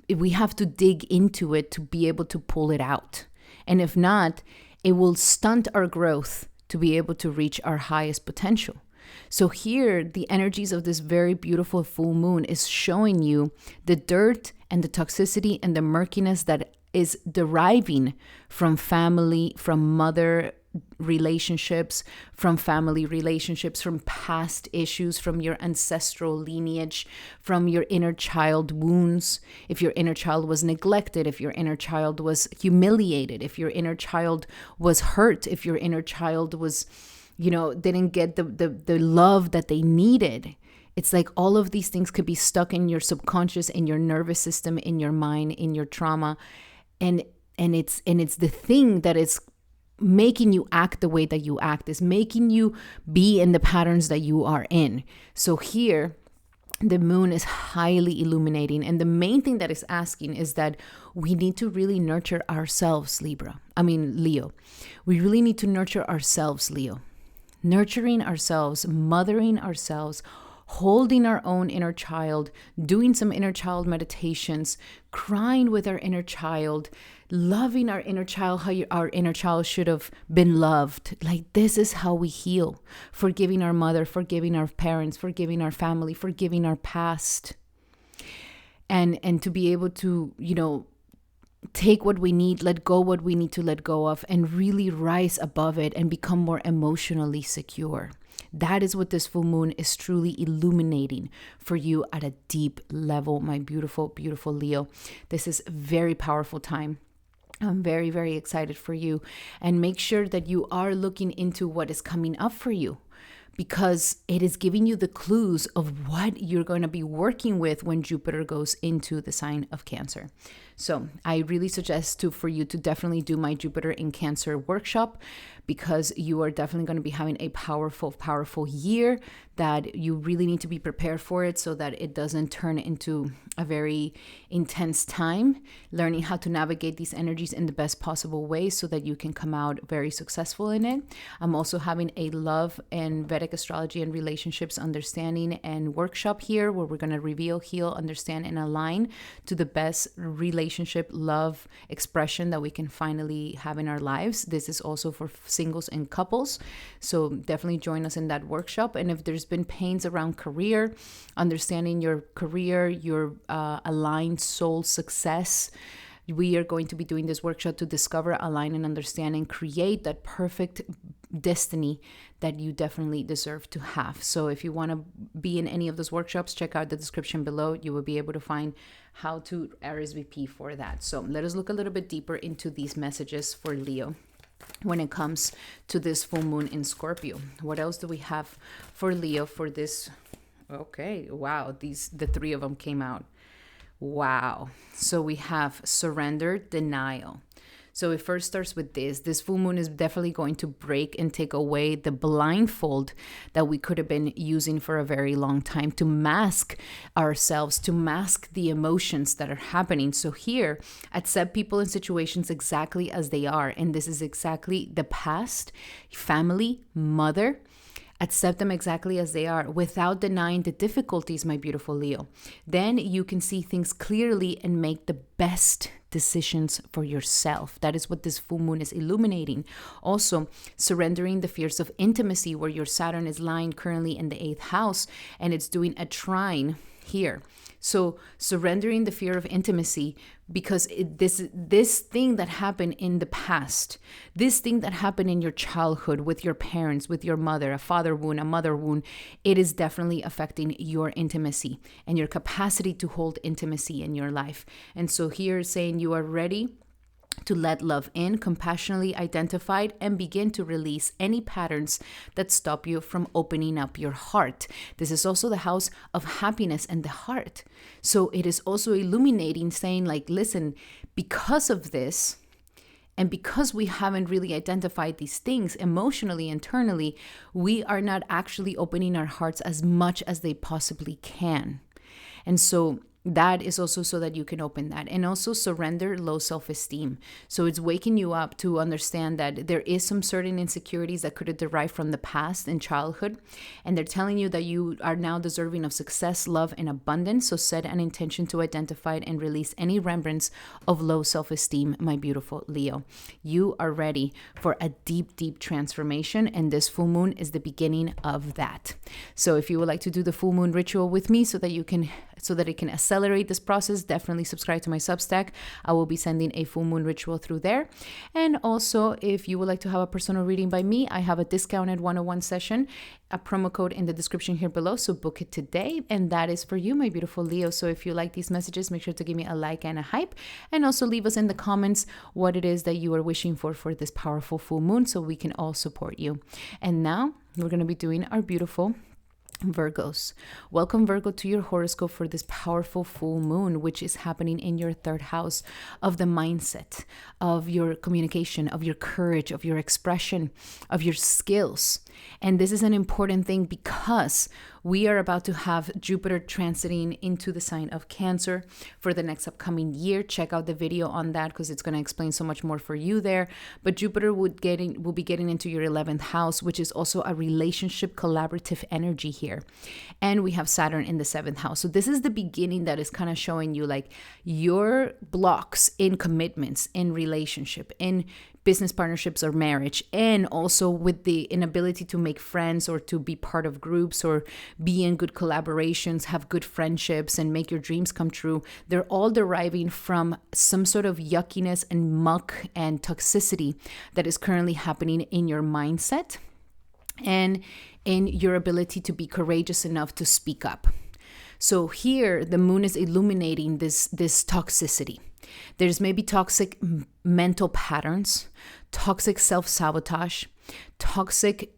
we have to dig into it to be able to pull it out. And if not, it will stunt our growth to be able to reach our highest potential. So here, the energies of this very beautiful full moon is showing you the dirt and the toxicity and the murkiness that is deriving from family, from mother relationships, from family relationships, from past issues, from your ancestral lineage, from your inner child wounds. If your inner child was neglected, if your inner child was humiliated, if your inner child was hurt, if your inner child was, didn't get the love that they needed. It's like all of these things could be stuck in your subconscious, in your nervous system, in your mind, in your trauma. And it's the thing that is making you act the way that you act, is making you be in the patterns that you are in. So here, the moon is highly illuminating. And the main thing that is asking is that we need to really nurture ourselves, Leo. We really need to nurture ourselves, Leo. Nurturing ourselves, mothering ourselves, holding our own inner child, doing some inner child meditations, crying with our inner child, loving our inner child how our inner child should have been loved. Like, this is how we heal. Forgiving our mother, forgiving our parents, forgiving our family, forgiving our past. And to be able to, take what we need, let go what we need to let go of, and really rise above it and become more emotionally secure. That is what this full moon is truly illuminating for you at a deep level, my beautiful, beautiful Leo. This is a very powerful time. I'm very, very excited for you. And make sure that you are looking into what is coming up for you, because it is giving you the clues of what you're going to be working with when Jupiter goes into the sign of Cancer. So I really suggest for you to definitely do my Jupiter in Cancer workshop, because you are definitely going to be having a powerful, powerful year that you really need to be prepared for it, so that it doesn't turn into a very intense time, learning how to navigate these energies in the best possible way so that you can come out very successful in it. I'm also having a love and Vedic Astrology and relationships understanding and workshop here, where we're going to reveal, heal, understand, and align to the best relationship love expression that we can finally have in our lives. This is also for singles and couples, so definitely join us in that workshop. And if there's been pains around career, understanding your career, your aligned soul success, we are going to be doing this workshop to discover, align, and understand, and create that perfect destiny that you definitely deserve to have. So if you want to be in any of those workshops, check out the description below. You will be able to find how to RSVP for that. So let us look a little bit deeper into these messages for Leo when it comes to this full moon in Scorpio. What else do we have for Leo for this? Okay, wow, the three of them came out. Wow. So we have surrender, denial. So it first starts with this full moon is definitely going to break and take away the blindfold that we could have been using for a very long time to mask ourselves, to mask the emotions that are happening. So here, accept people and situations exactly as they are. And this is exactly the past, family, mother. Accept them exactly as they are without denying the difficulties, my beautiful Leo. Then you can see things clearly and make the best decisions for yourself. That is what this full moon is illuminating. Also, surrendering the fears of intimacy, where your Saturn is lying currently in the 8th house and it's doing a trine here. So surrendering the fear of intimacy, because this thing that happened in the past, this thing that happened in your childhood with your parents, with your mother, a father wound, a mother wound, it is definitely affecting your intimacy and your capacity to hold intimacy in your life. And so here saying you are ready to let love in, compassionately identified, and begin to release any patterns that stop you from opening up your heart. This is also the house of happiness and the heart. So it is also illuminating, saying like, listen, because of this, And because we haven't really identified these things emotionally, internally, we are not actually opening our hearts as much as they possibly can. And so that is also so that you can open that, and also surrender low self-esteem. So it's waking you up to understand that there is some certain insecurities that could have derived from the past and childhood. And they're telling you that you are now deserving of success, love, and abundance. So set an intention to identify and release any remnants of low self-esteem, my beautiful Leo. You are ready for a deep, deep transformation. And this full moon is the beginning of that. So if you would like to do the full moon ritual with me so that it can accelerate this process, definitely subscribe to my Substack. I will be sending a full moon ritual through there. And also, if you would like to have a personal reading by me, I have a discounted 101 session, a promo code in the description here below. So book it today. And that is for you, my beautiful Leo. So if you like these messages, make sure to give me a like and a hype. And also leave us in the comments what it is that you are wishing for this powerful full moon so we can all support you. And now we're going to be doing our beautiful Virgos. Welcome, Virgo, to your horoscope for this powerful full moon, which is happening in your third house of the mindset, of your communication, of your courage, of your expression, of your skills. And this is an important thing because we are about to have Jupiter transiting into the sign of Cancer for the next upcoming year. Check out the video on that because it's going to explain so much more for you there. But Jupiter will be getting into your 11th house, which is also a relationship collaborative energy here. And we have Saturn in the 7th house. So this is the beginning that is kind of showing you like your blocks in commitments, in relationship, in business partnerships or marriage, and also with the inability to make friends or to be part of groups or be in good collaborations, have good friendships, and make your dreams come true. They're all deriving from some sort of yuckiness and muck and toxicity that is currently happening in your mindset and in your ability to be courageous enough to speak up. So here, the moon is illuminating this toxicity. There's maybe toxic mental patterns, toxic self-sabotage, toxic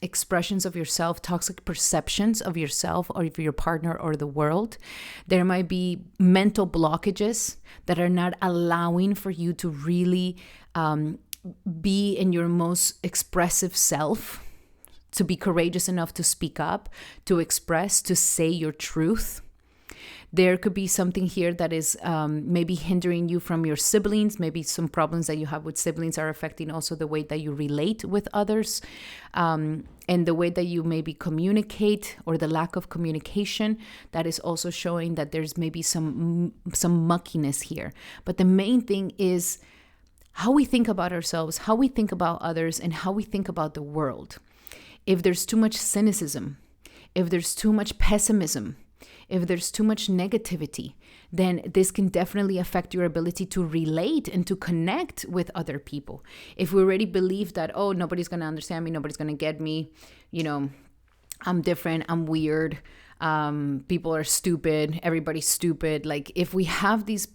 expressions of yourself, toxic perceptions of yourself or of your partner or the world. There might be mental blockages that are not allowing for you to really be in your most expressive self, to be courageous enough to speak up, to express, to say your truth. There could be something here that is maybe hindering you from your siblings. Maybe some problems that you have with siblings are affecting also the way that you relate with others, and the way that you maybe communicate, or the lack of communication. That is also showing that there's maybe some muckiness here. But the main thing is how we think about ourselves, how we think about others, and how we think about the world. If there's too much cynicism, if there's too much pessimism, if there's too much negativity, then this can definitely affect your ability to relate and to connect with other people. If we already believe that, oh, nobody's going to understand me, nobody's going to get me, I'm different, I'm weird, people are stupid, everybody's stupid. Like if we have these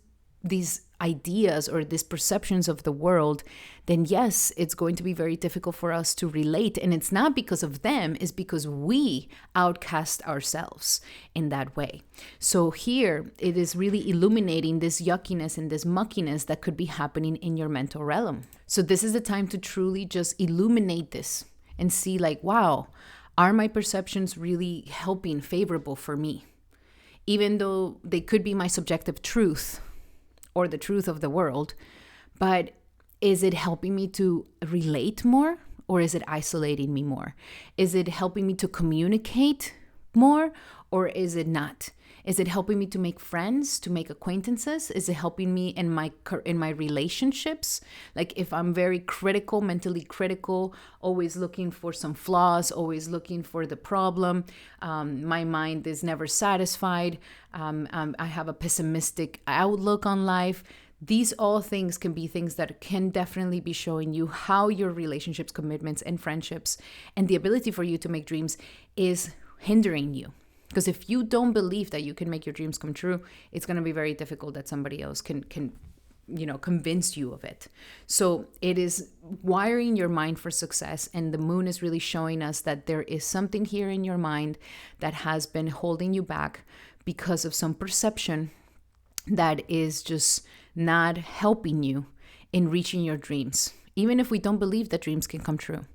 ideas or these perceptions of the world, then yes, it's going to be very difficult for us to relate. And it's not because of them, it's because we outcast ourselves in that way. So here it is really illuminating this yuckiness and this muckiness that could be happening in your mental realm. So this is the time to truly just illuminate this and see like, wow, are my perceptions really helping, favorable for me? Even though they could be my subjective truth, or the truth of the world, but is it helping me to relate more, or is it isolating me more? Is it helping me to communicate more, or is it not? Is it helping me to make friends, to make acquaintances? Is it helping me in my relationships? Like if I'm very critical, mentally critical, always looking for some flaws, always looking for the problem, my mind is never satisfied, I have a pessimistic outlook on life. These all things can be things that can definitely be showing you how your relationships, commitments, and friendships, and the ability for you to make dreams is hindering you. Because if you don't believe that you can make your dreams come true, it's going to be very difficult that somebody else can convince you of it. So it is wiring your mind for success. And the moon is really showing us that there is something here in your mind that has been holding you back because of some perception that is just not helping you in reaching your dreams, even if we don't believe that dreams can come true.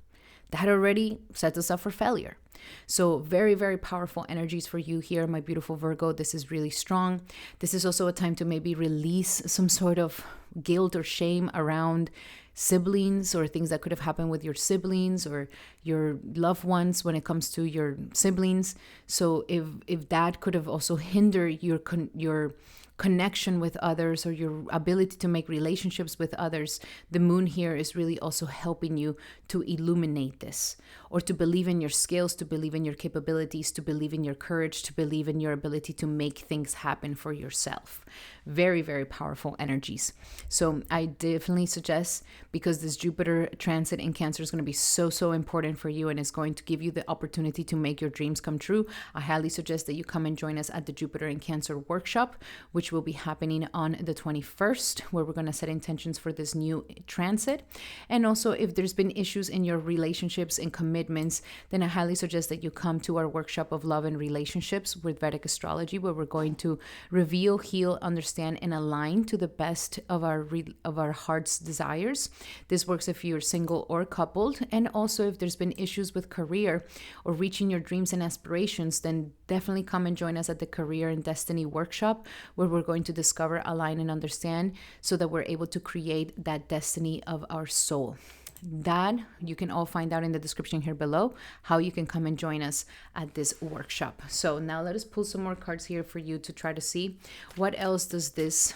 That already sets us up for failure. So very, very powerful energies for you here, my beautiful Virgo. This is really strong. This is also a time to maybe release some sort of guilt or shame around siblings or things that could have happened with your siblings or your loved ones when it comes to your siblings. So if that could have also hindered your connection with others or your ability to make relationships with others, the moon here is really also helping you to illuminate this, or to believe in your skills, to believe in your capabilities, to believe in your courage, to believe in your ability to make things happen for yourself. Very, very powerful energies. So I definitely suggest, because this Jupiter transit in Cancer is going to be so important for you and is going to give you the opportunity to make your dreams come true, I highly suggest that you come and join us at the Jupiter in Cancer workshop, which will be happening on the 21st, where we're going to set intentions for this new transit. And also, if there's been issues in your relationships and commitments, then I highly suggest that you come to our workshop of love and relationships with Vedic Astrology, where we're going to reveal, heal, understand, and align to the best of our heart's desires. This works if you're single or coupled. And also, if there's been issues with career or reaching your dreams and aspirations, then definitely come and join us at the Career and Destiny workshop, where we're going to discover, align, and understand, so that we're able to create that destiny of our soul. That you can all find out in the description here below, how you can come and join us at this workshop. So now let us pull some more cards here for you to try to see what else does this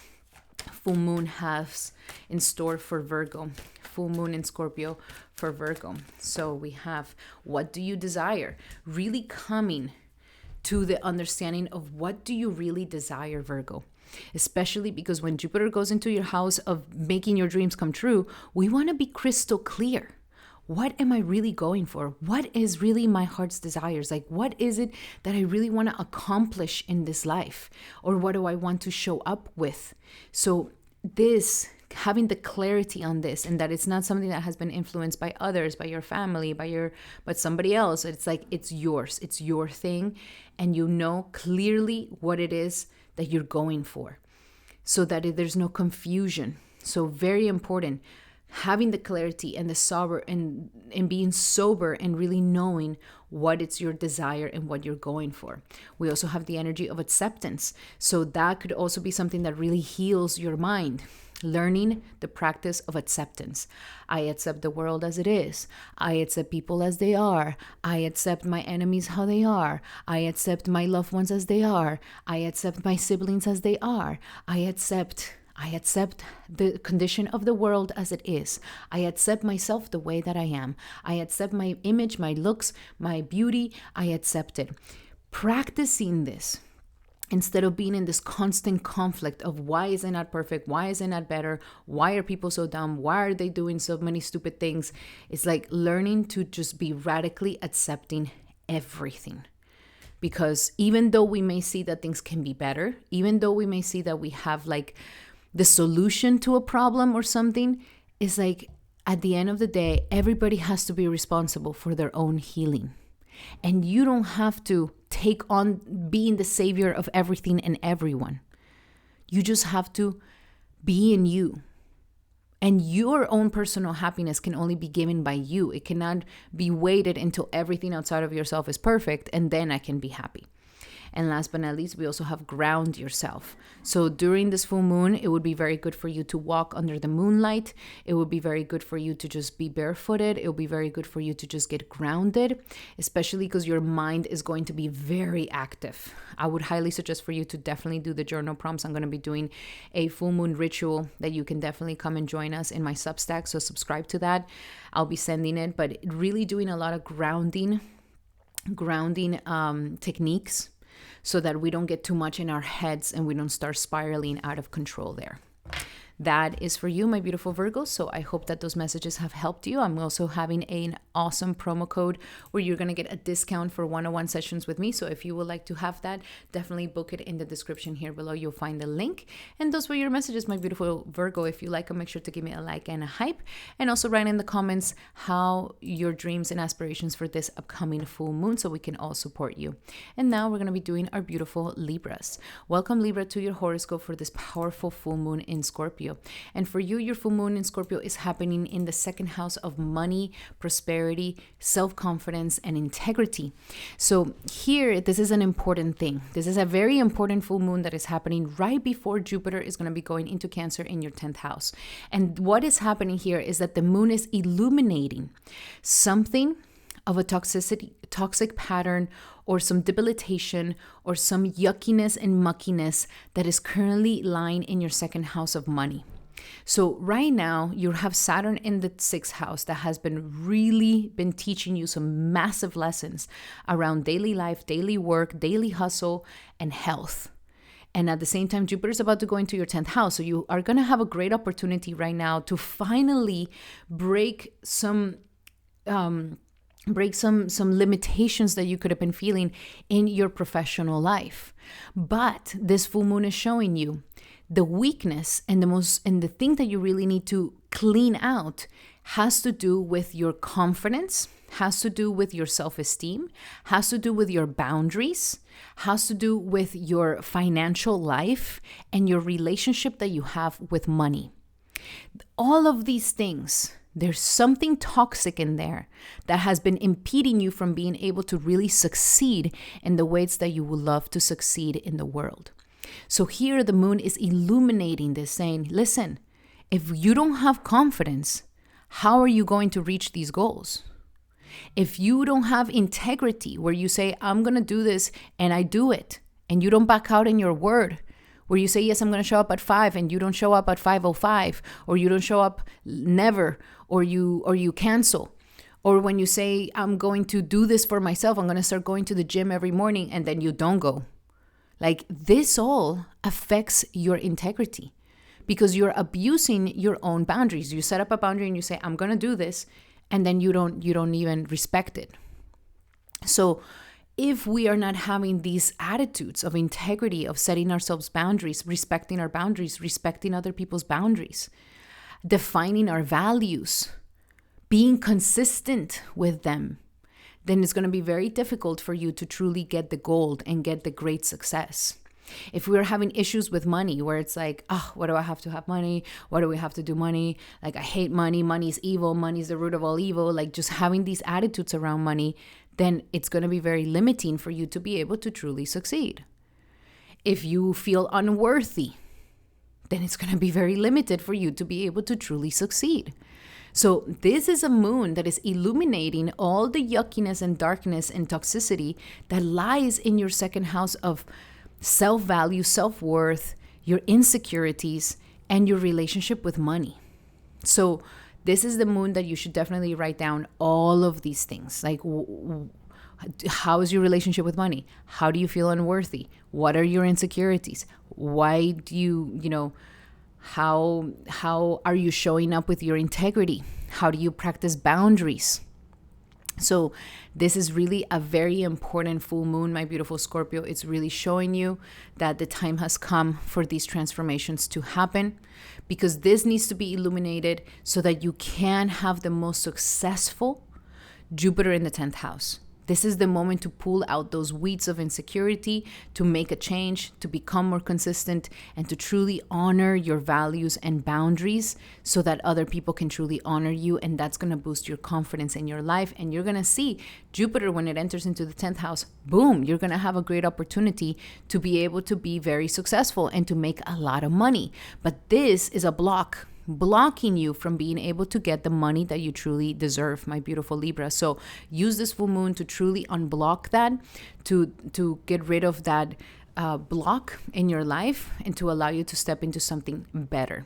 full moon have in store for Virgo. Full moon in Scorpio for Virgo. So we have, what do you desire? Really coming to the understanding of what do you really desire, Virgo. Especially because when Jupiter goes into your house of making your dreams come true, we want to be crystal clear. What am I really going for? What is really my heart's desires? Like, what is it that I really want to accomplish in this life? Or what do I want to show up with? So having the clarity on this, and that it's not something that has been influenced by others, by your family, but somebody else. It's like, it's yours. It's your thing. And you know clearly what it is that you're going for, so that there's no confusion. So very important, having the clarity and the sober and being sober and really knowing what it's your desire and what you're going for. We also have the energy of acceptance. So that could also be something that really heals your mind. Learning the practice of acceptance. I accept the world as it is. I accept people as they are. I accept my enemies how they are. I accept my loved ones as they are. I accept my siblings as they are. I accept the condition of the world as it is. I accept myself the way that I am. I accept my image, my looks, my beauty. I accept it. Practicing this, instead of being in this constant conflict of why is it not perfect? Why is it not better? Why are people so dumb? Why are they doing so many stupid things? It's like learning to just be radically accepting everything. Because even though we may see that things can be better, even though we may see that we have like the solution to a problem or something, it's like at the end of the day, everybody has to be responsible for their own healing. And you don't have to take on being the savior of everything and everyone. You just have to be in you. And your own personal happiness can only be given by you. It cannot be waited until everything outside of yourself is perfect and then I can be happy. And last but not least, we also have ground yourself. So during this full moon, it would be very good for you to walk under the moonlight. It would be very good for you to just be barefooted. It would be very good for you to just get grounded, especially because your mind is going to be very active. I would highly suggest for you to definitely do the journal prompts. I'm going to be doing a full moon ritual that you can definitely come and join us in my Substack. So subscribe to that. I'll be sending it, but really doing a lot of grounding techniques, so that we don't get too much in our heads and we don't start spiraling out of control there. That is for you, my beautiful Virgos. So I hope that those messages have helped you. I'm also having an awesome promo code where you're going to get a discount for one-on-one sessions with me. So if you would like to have that, definitely book it in the description here below. You'll find the link. And those were your messages, my beautiful Virgo. If you like them, make sure to give me a like and a hype. And also write in the comments how your dreams and aspirations for this upcoming full moon, so we can all support you. And now we're going to be doing our beautiful Libras. Welcome, Libra, to your horoscope for this powerful full moon in Scorpio. Scorpio. And for you, your full moon in Scorpio is happening in the second house of money, prosperity, self-confidence, and integrity. So here, this is an important thing. This is a very important full moon that is happening right before Jupiter is going to be going into Cancer in your 10th house. And what is happening here is that the moon is illuminating something of a toxic pattern, or some debilitation, or some yuckiness and muckiness that is currently lying in your second house of money. So right now you have Saturn in the 6th house that has been teaching you some massive lessons around daily life, daily work, daily hustle, and health. And at the same time, Jupiter is about to go into your 10th house. So you are going to have a great opportunity right now to finally break some limitations that you could have been feeling in your professional life. But this full moon is showing you the weakness, and the thing that you really need to clean out has to do with your confidence, has to do with your self-esteem, has to do with your boundaries, has to do with your financial life and your relationship that you have with money. All of these things, there's something toxic in there that has been impeding you from being able to really succeed in the ways that you would love to succeed in the world. So here the moon is illuminating this, saying, listen, if you don't have confidence, how are you going to reach these goals? If you don't have integrity, where you say, I'm going to do this and I do it, and you don't back out in your word, where you say, yes, I'm going to show up at 5 and you don't show up at 5:05, or you don't show up never, or you cancel. Or when you say, I'm going to do this for myself, I'm going to start going to the gym every morning, and then you don't go. Like, this all affects your integrity because you're abusing your own boundaries. You set up a boundary and you say, I'm going to do this, and then you don't even respect it. So if we are not having these attitudes of integrity, of setting ourselves boundaries, respecting our boundaries, respecting other people's boundaries, defining our values, being consistent with them, then it's going to be very difficult for you to truly get the gold and get the great success. If we're having issues with money, where it's like, what do I have to have money? Why do we have to do money? Like, I hate money. Money is evil. Money is the root of all evil. Like, just having these attitudes around money, then it's going to be very limiting for you to be able to truly succeed. If you feel unworthy, then it's going to be very limited for you to be able to truly succeed. So this is a moon that is illuminating all the yuckiness and darkness and toxicity that lies in your second house of self-value, self-worth, your insecurities, and your relationship with money. So this is the moon that you should definitely write down all of these things. Like, how is your relationship with money? How do you feel unworthy? What are your insecurities? Why do you how are you showing up with your integrity? How do you practice boundaries? So this is really a very important full moon, my beautiful Scorpio. It's really showing you that the time has come for these transformations to happen, because this needs to be illuminated so that you can have the most successful Jupiter in the 10th house. This is the moment to pull out those weeds of insecurity, to make a change, to become more consistent, and to truly honor your values and boundaries so that other people can truly honor you. And that's going to boost your confidence in your life. And you're going to see Jupiter, when it enters into the 10th house, boom, you're going to have a great opportunity to be able to be very successful and to make a lot of money. But this is a blocking you from being able to get the money that you truly deserve, my beautiful Libra. So use this full moon to truly unblock that, to get rid of that block in your life, and to allow you to step into something better.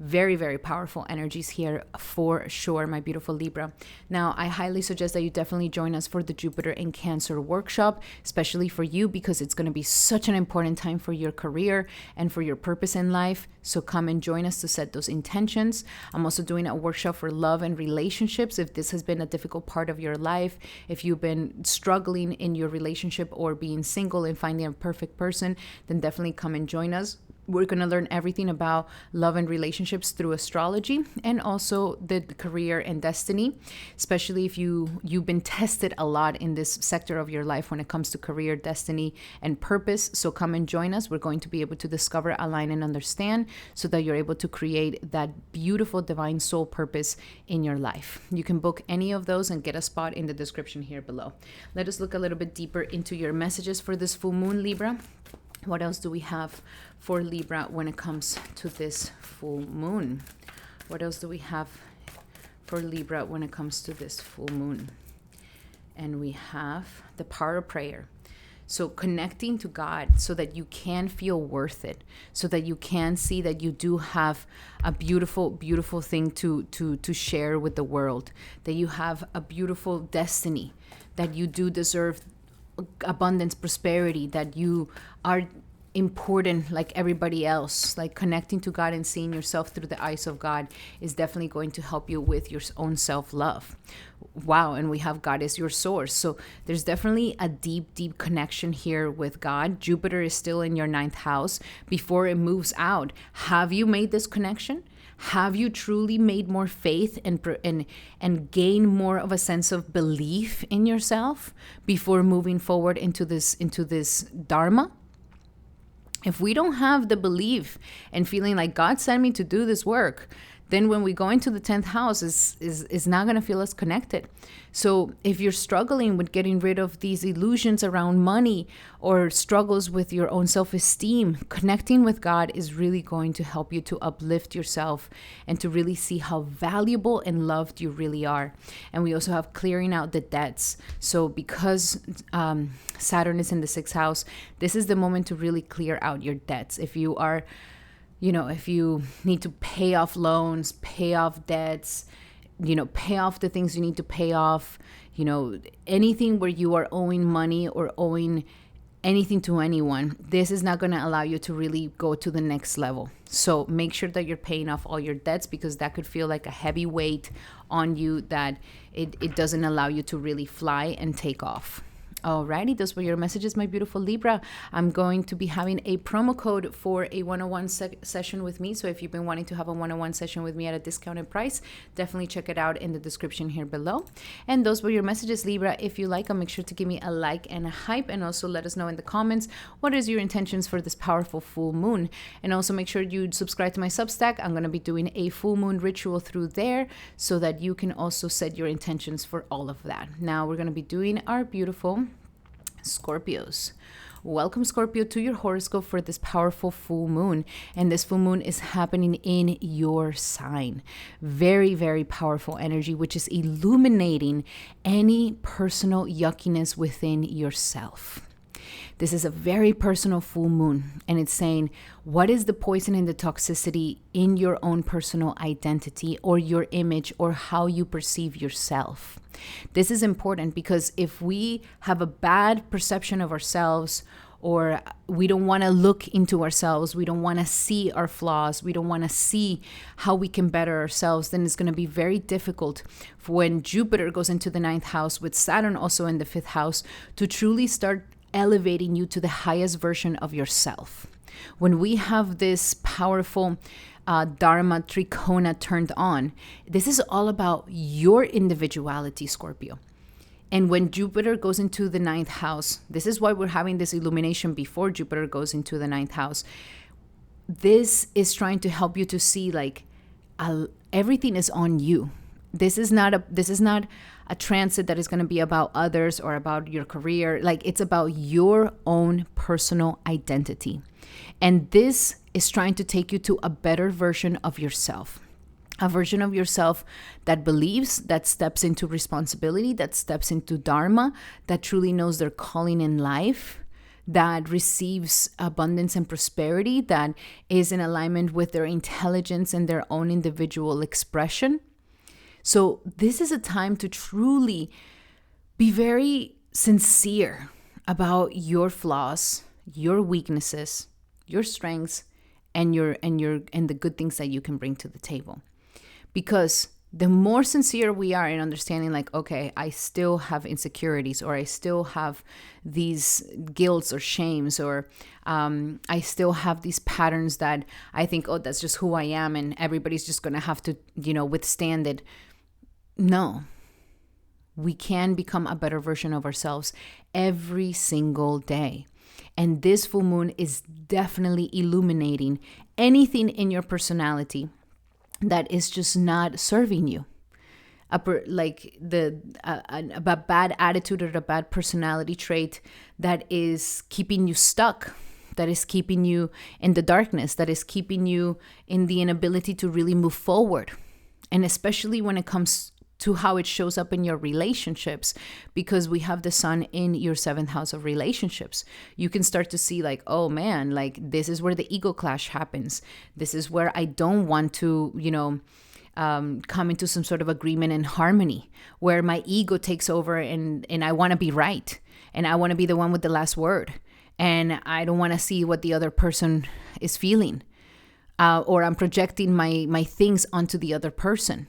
Very, very powerful energies here for sure, my beautiful Libra. Now, I highly suggest that you definitely join us for the Jupiter in Cancer workshop, especially for you, because it's going to be such an important time for your career and for your purpose in life. So come and join us to set those intentions. I'm also doing a workshop for love and relationships. If this has been a difficult part of your life, if you've been struggling in your relationship or being single and finding a perfect person, then definitely come and join us. We're going to learn everything about love and relationships through astrology, and also the career and destiny, especially if you've been tested a lot in this sector of your life when it comes to career, destiny, and purpose. So come and join us. We're going to be able to discover, align, and understand so that you're able to create that beautiful divine soul purpose in your life. You can book any of those and get a spot in the description here below. Let us look a little bit deeper into your messages for this full moon, Libra. What else do we have for Libra when it comes to this full moon? What else do we have for Libra when it comes to this full moon? And we have the power of prayer. So connecting to God so that you can feel worth it, so that you can see that you do have a beautiful, beautiful thing to share with the world, that you have a beautiful destiny, that you do deserve abundance, prosperity, that you are important like everybody else. Like connecting to God and seeing yourself through the eyes of God is definitely going to help you with your own self-love. Wow. And we have God as your source. So there's definitely a deep, deep connection here with God. Jupiter is still in your 9th house before it moves out. Have you made this connection? Have you truly made more faith and gain more of a sense of belief in yourself before moving forward into this dharma? If we don't have the belief and feeling like God sent me to do this work, then when we go into the 10th house, is not going to feel as connected. So if you're struggling with getting rid of these illusions around money or struggles with your own self-esteem, connecting with God is really going to help you to uplift yourself and to really see how valuable and loved you really are. And we also have clearing out the debts. So because Saturn is in the 6th house, this is the moment to really clear out your debts. If you are, if you need to pay off loans, pay off debts, pay off the things you need to pay off, anything where you are owing money or owing anything to anyone, this is not going to allow you to really go to the next level. So make sure that you're paying off all your debts, because that could feel like a heavy weight on you that it doesn't allow you to really fly and take off. Alrighty, those were your messages, my beautiful Libra. I'm going to be having a promo code for a one-on-one session with me. So if you've been wanting to have a one-on-one session with me at a discounted price, definitely check it out in the description here below. And those were your messages, Libra. If you like them, make sure to give me a like and a hype, and also let us know in the comments what is your intentions for this powerful full moon. And also make sure you subscribe to my Substack. I'm going to be doing a full moon ritual through there so that you can also set your intentions for all of that. Now we're going to be doing our beautiful Scorpios. Welcome, Scorpio, to your horoscope for this powerful full moon. And this full moon is happening in your sign. Very, very powerful energy, which is illuminating any personal yuckiness within yourself. This is a very personal full moon, and it's saying, what is the poison and the toxicity in your own personal identity or your image or how you perceive yourself? This is important because if we have a bad perception of ourselves, or we don't want to look into ourselves, we don't want to see our flaws, we don't want to see how we can better ourselves, then it's going to be very difficult for when Jupiter goes into the 9th house with Saturn also in the 5th house to truly start elevating you to the highest version of yourself. When we have this powerful Dharma Trikona turned on, this is all about your individuality, Scorpio. And when Jupiter goes into the 9th house, this is why we're having this illumination before Jupiter goes into the 9th house. This is trying to help you to see everything is on you. This is not a transit that is going to be about others or about your career. It's about your own personal identity. And this is trying to take you to a better version of yourself. A version of yourself that believes, that steps into responsibility, that steps into dharma, that truly knows their calling in life, that receives abundance and prosperity, that is in alignment with their intelligence and their own individual expression. So this is a time to truly be very sincere about your flaws, your weaknesses, your strengths, and the good things that you can bring to the table. Because the more sincere we are in understanding, like, okay, I still have insecurities, or I still have these guilts or shames, or I still have these patterns that I think, oh, that's just who I am, and everybody's just going to have to, withstand it. No, we can become a better version of ourselves every single day. And this full moon is definitely illuminating anything in your personality that is just not serving you. A bad attitude or a bad personality trait that is keeping you stuck, that is keeping you in the darkness, that is keeping you in the inability to really move forward. And especially when it comes to how it shows up in your relationships, because we have the sun in your 7th house of relationships. You can start to see like, oh man, like this is where the ego clash happens. This is where I don't want to, come into some sort of agreement and harmony, where my ego takes over and I want to be right. And I want to be the one with the last word. And I don't want to see what the other person is feeling. Or I'm projecting my things onto the other person.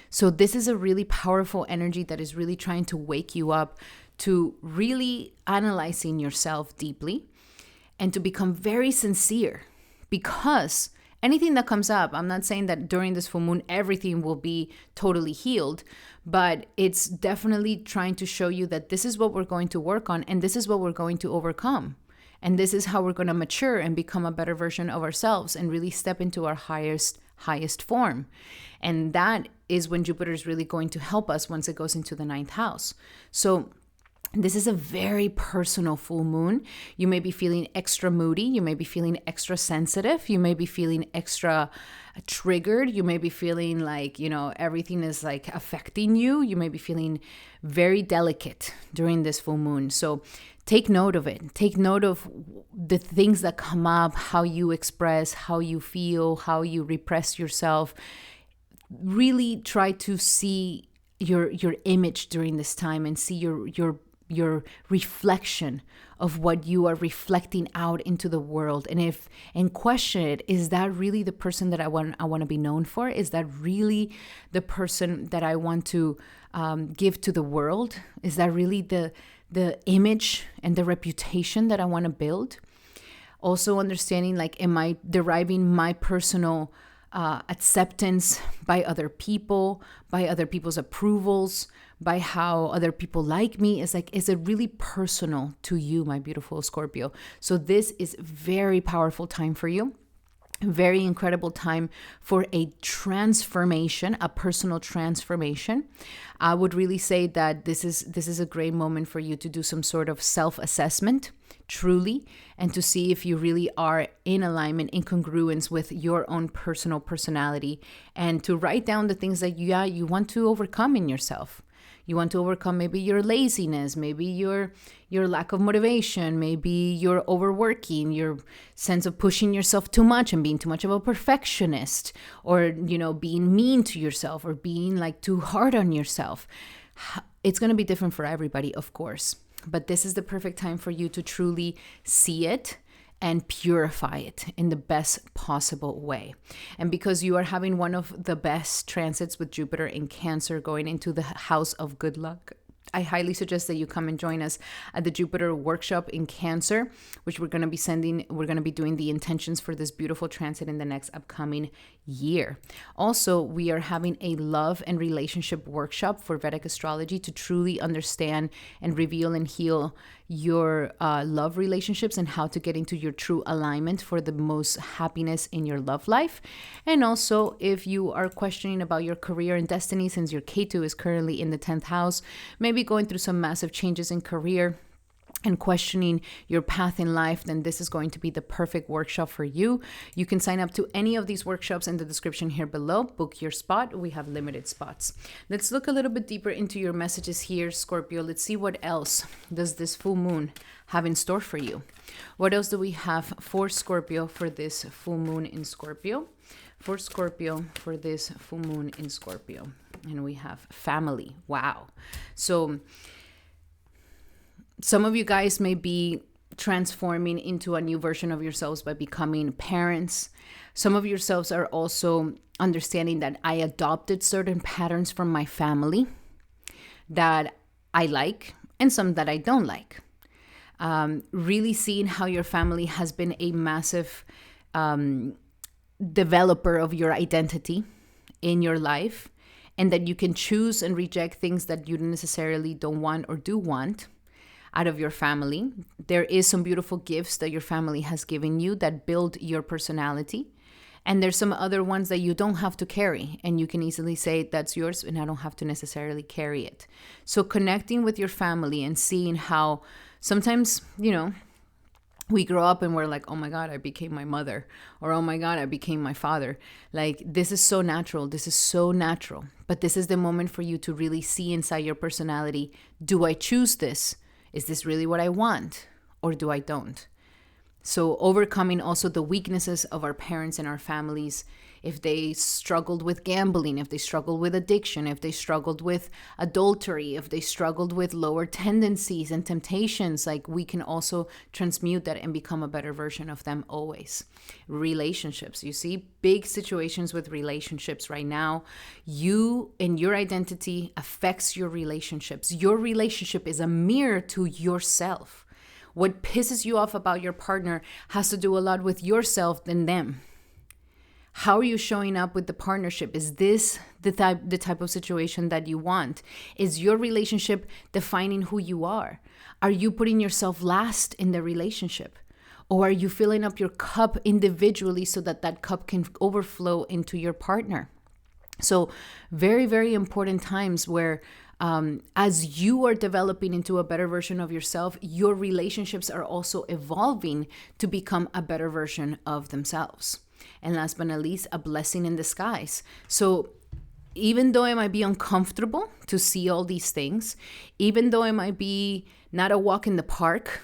So this is a really powerful energy that is really trying to wake you up to really analyzing yourself deeply and to become very sincere, because anything that comes up, I'm not saying that during this full moon everything will be totally healed, but it's definitely trying to show you that this is what we're going to work on and this is what we're going to overcome. And this is how we're going to mature and become a better version of ourselves and really step into our highest form. And that is when Jupiter is really going to help us once it goes into the 9th house. So this is a very personal full moon. You may be feeling extra moody. You may be feeling extra sensitive. You may be feeling extra triggered. You may be feeling like, everything is like affecting you. You may be feeling very delicate during this full moon. So take note of it. Take note of the things that come up, how you express, how you feel, how you repress yourself. Really try to see your image during this time and see your reflection of what you are reflecting out into the world, and question it. Is that really the person that I want to be known for? Is that really the person that I want to give to the world? Is that really the image and the reputation that I want to build? Also understanding, like, am I deriving my personal acceptance by other people, by other people's approvals, by how other people like me? Is it really personal to you, my beautiful Scorpio? So this is very powerful time for you. Very incredible time for a transformation, a personal transformation. I would really say that this is a great moment for you to do some sort of self-assessment, truly, and to see if you really are in alignment, in congruence with your own personal personality, and to write down the things that you want to overcome in yourself. You want to overcome maybe your laziness, maybe your lack of motivation, maybe your overworking, your sense of pushing yourself too much and being too much of a perfectionist, or, being mean to yourself, or being like too hard on yourself. It's going to be different for everybody, of course, but this is the perfect time for you to truly see it and purify it in the best possible way. And because you are having one of the best transits with Jupiter in Cancer going into the house of good luck, I highly suggest that you come and join us at the Jupiter workshop in Cancer, which we're going to be doing the intentions for this beautiful transit in the next upcoming year. Also, we are having a love and relationship workshop for Vedic Astrology to truly understand and reveal and heal your love relationships and how to get into your true alignment for the most happiness in your love life. And also, if you are questioning about your career and destiny, since your Ketu is currently in the 10th house, maybe going through some massive changes in career and questioning your path in life, then this is going to be the perfect workshop for you. You can sign up to any of these workshops in the description here below. Book your spot. We have limited spots. Let's look a little bit deeper into your messages here, Scorpio. Let's see what else does this full moon have in store for you. What else do we have for Scorpio for this full moon in Scorpio? For Scorpio, for this full moon in Scorpio. And we have family. Wow. So some of you guys may be transforming into a new version of yourselves by becoming parents. Some of yourselves are also understanding that I adopted certain patterns from my family that I like and some that I don't like. Really seeing how your family has been a massive developer of your identity in your life, and that you can choose and reject things that you necessarily don't want or do want out of your family. There is some beautiful gifts that your family has given you that build your personality. And there's some other ones that you don't have to carry, and you can easily say that's yours and I don't have to necessarily carry it. So connecting with your family and seeing how sometimes, we grow up and we're like, oh my God, I became my mother, or oh my God, I became my father. Like, this is so natural. This is so natural. But this is the moment for you to really see inside your personality. Do I choose this? Is this really what I want? Or do I don't? So overcoming also the weaknesses of our parents and our families. If they struggled with gambling, if they struggled with addiction, if they struggled with adultery, if they struggled with lower tendencies and temptations, like, we can also transmute that and become a better version of them always. Relationships. You see big situations with relationships right now. You and your identity affects your relationships. Your relationship is a mirror to yourself. What pisses you off about your partner has to do a lot with yourself than them. How are you showing up with the partnership? Is this the type of situation that you want? Is your relationship defining who you are? Are you putting yourself last in the relationship? Or are you filling up your cup individually so that that cup can overflow into your partner? So very, very important times where as you are developing into a better version of yourself, your relationships are also evolving to become a better version of themselves. And last but not least, a blessing in disguise. So even though it might be uncomfortable to see all these things, even though it might be not a walk in the park,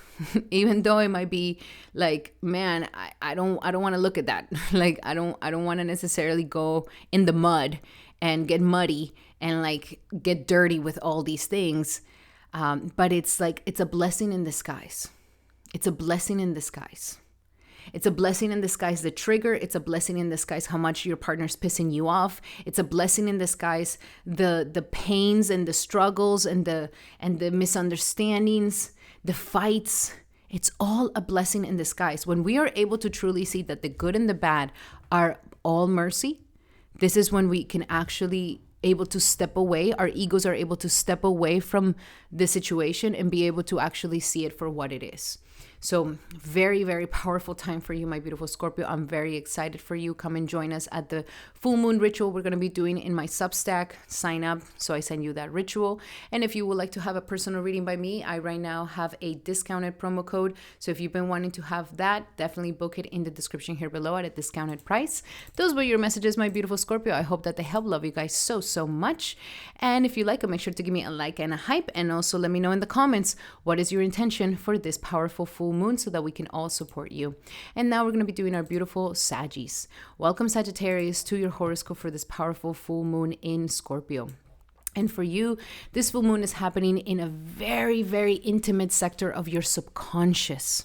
even though it might be like, man, I don't want to look at that. Like, I don't want to necessarily go in the mud and get muddy and like get dirty with all these things. But it's like, it's a blessing in disguise. It's a blessing in disguise. It's a blessing in disguise, the trigger. It's a blessing in disguise, how much your partner's pissing you off. It's a blessing in disguise, the pains and the struggles and the misunderstandings, the fights. It's all a blessing in disguise. When we are able to truly see that the good and the bad are all mercy, this is when we can actually able to step away. Our egos are able to step away from the situation and be able to actually see it for what it is. So very, very powerful time for you, my beautiful Scorpio. I'm very excited for you. Come and join us at the full moon ritual we're going to be doing in my Substack. Sign up so I send you that ritual. And if you would like to have a personal reading by me, I right now have a discounted promo code. So if you've been wanting to have that, definitely book it in the description here below at a discounted price. Those were your messages, my beautiful Scorpio. I hope that they help. Love you guys so, so much. And if you like it, make sure to give me a like and a hype. And also let me know in the comments, what is your intention for this powerful full moon so that we can all support you. And now we're going to be doing our beautiful Saggies. Welcome, Sagittarius, to your horoscope for this powerful full moon in Scorpio. And for you, this full moon is happening in a very, very intimate sector of your subconscious.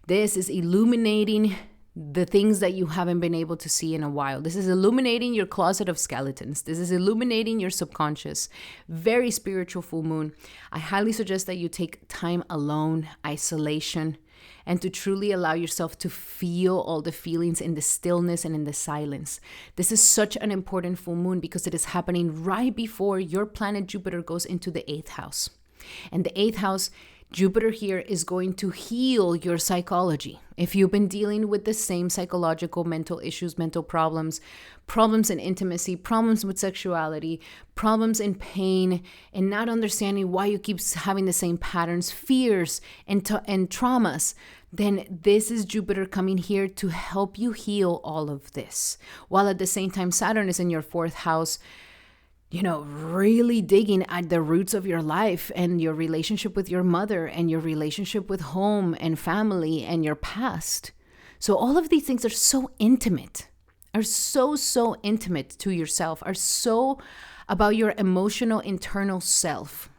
This is illuminating the things that you haven't been able to see in a while. This is illuminating your closet of skeletons. This is illuminating your subconscious. Very spiritual full moon. I highly suggest that you take time alone, isolation, and to truly allow yourself to feel all the feelings in the stillness and in the silence. This is such an important full moon because it is happening right before your planet Jupiter goes into the 8th house. And the 8th house, Jupiter here, is going to heal your psychology. If you've been dealing with the same psychological, mental issues, mental problems in intimacy, problems with sexuality, problems in pain, and not understanding why you keep having the same patterns, fears, and traumas, then this is Jupiter coming here to help you heal all of this. While at the same time, Saturn is in your 4th house, really digging at the roots of your life and your relationship with your mother and your relationship with home and family and your past. So all of these things are so intimate, are so intimate to yourself, are so about your emotional internal self.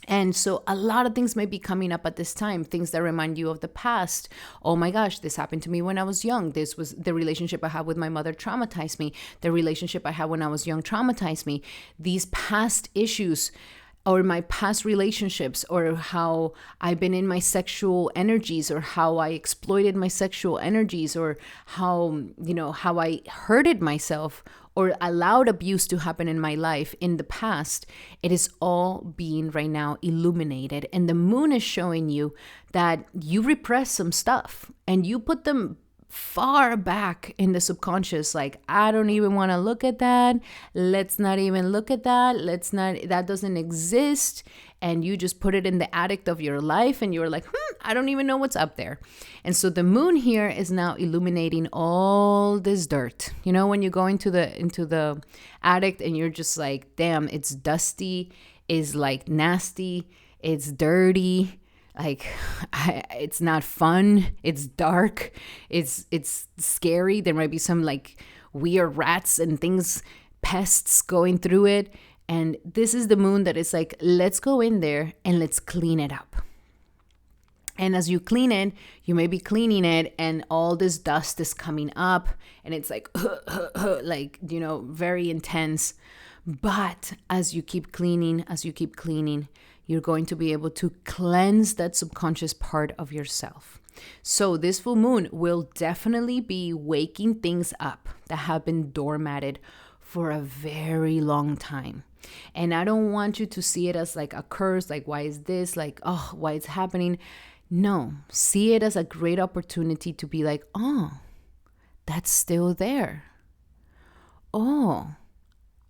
And so a lot of things might be coming up at this time, things that remind you of the past. Oh my gosh, this happened to me when I was young. This was the relationship I had with my mother traumatized me. The relationship I had when I was young traumatized me. These past issues or my past relationships, or how I've been in my sexual energies, or how I exploited my sexual energies, or how, how I hurted myself or allowed abuse to happen in my life in the past. It is all being right now illuminated. And the moon is showing you that you repress some stuff and you put them far back in the subconscious. Like, I don't even want to look at that. Let's not even look at that. That doesn't exist. And you just put it in the attic of your life and you're like, I don't even know what's up there. And so the moon here is now illuminating all this dirt. You know, when you go into the attic and you're just like, damn, it's dusty, it's like nasty, it's dirty. Like, it's not fun. It's dark. It's scary. There might be some like weird rats and things, pests going through it. And this is the moon that is like, let's go in there and let's clean it up. And as you clean it, you may be cleaning it and all this dust is coming up and it's like, like, very intense. But as you keep cleaning, you're going to be able to cleanse that subconscious part of yourself. So this full moon will definitely be waking things up that have been dormanted for a very long time. And I don't want you to see it as like a curse, like, why is this? Like, oh, why it's happening? No, see it as a great opportunity to be like, oh, that's still there. Oh,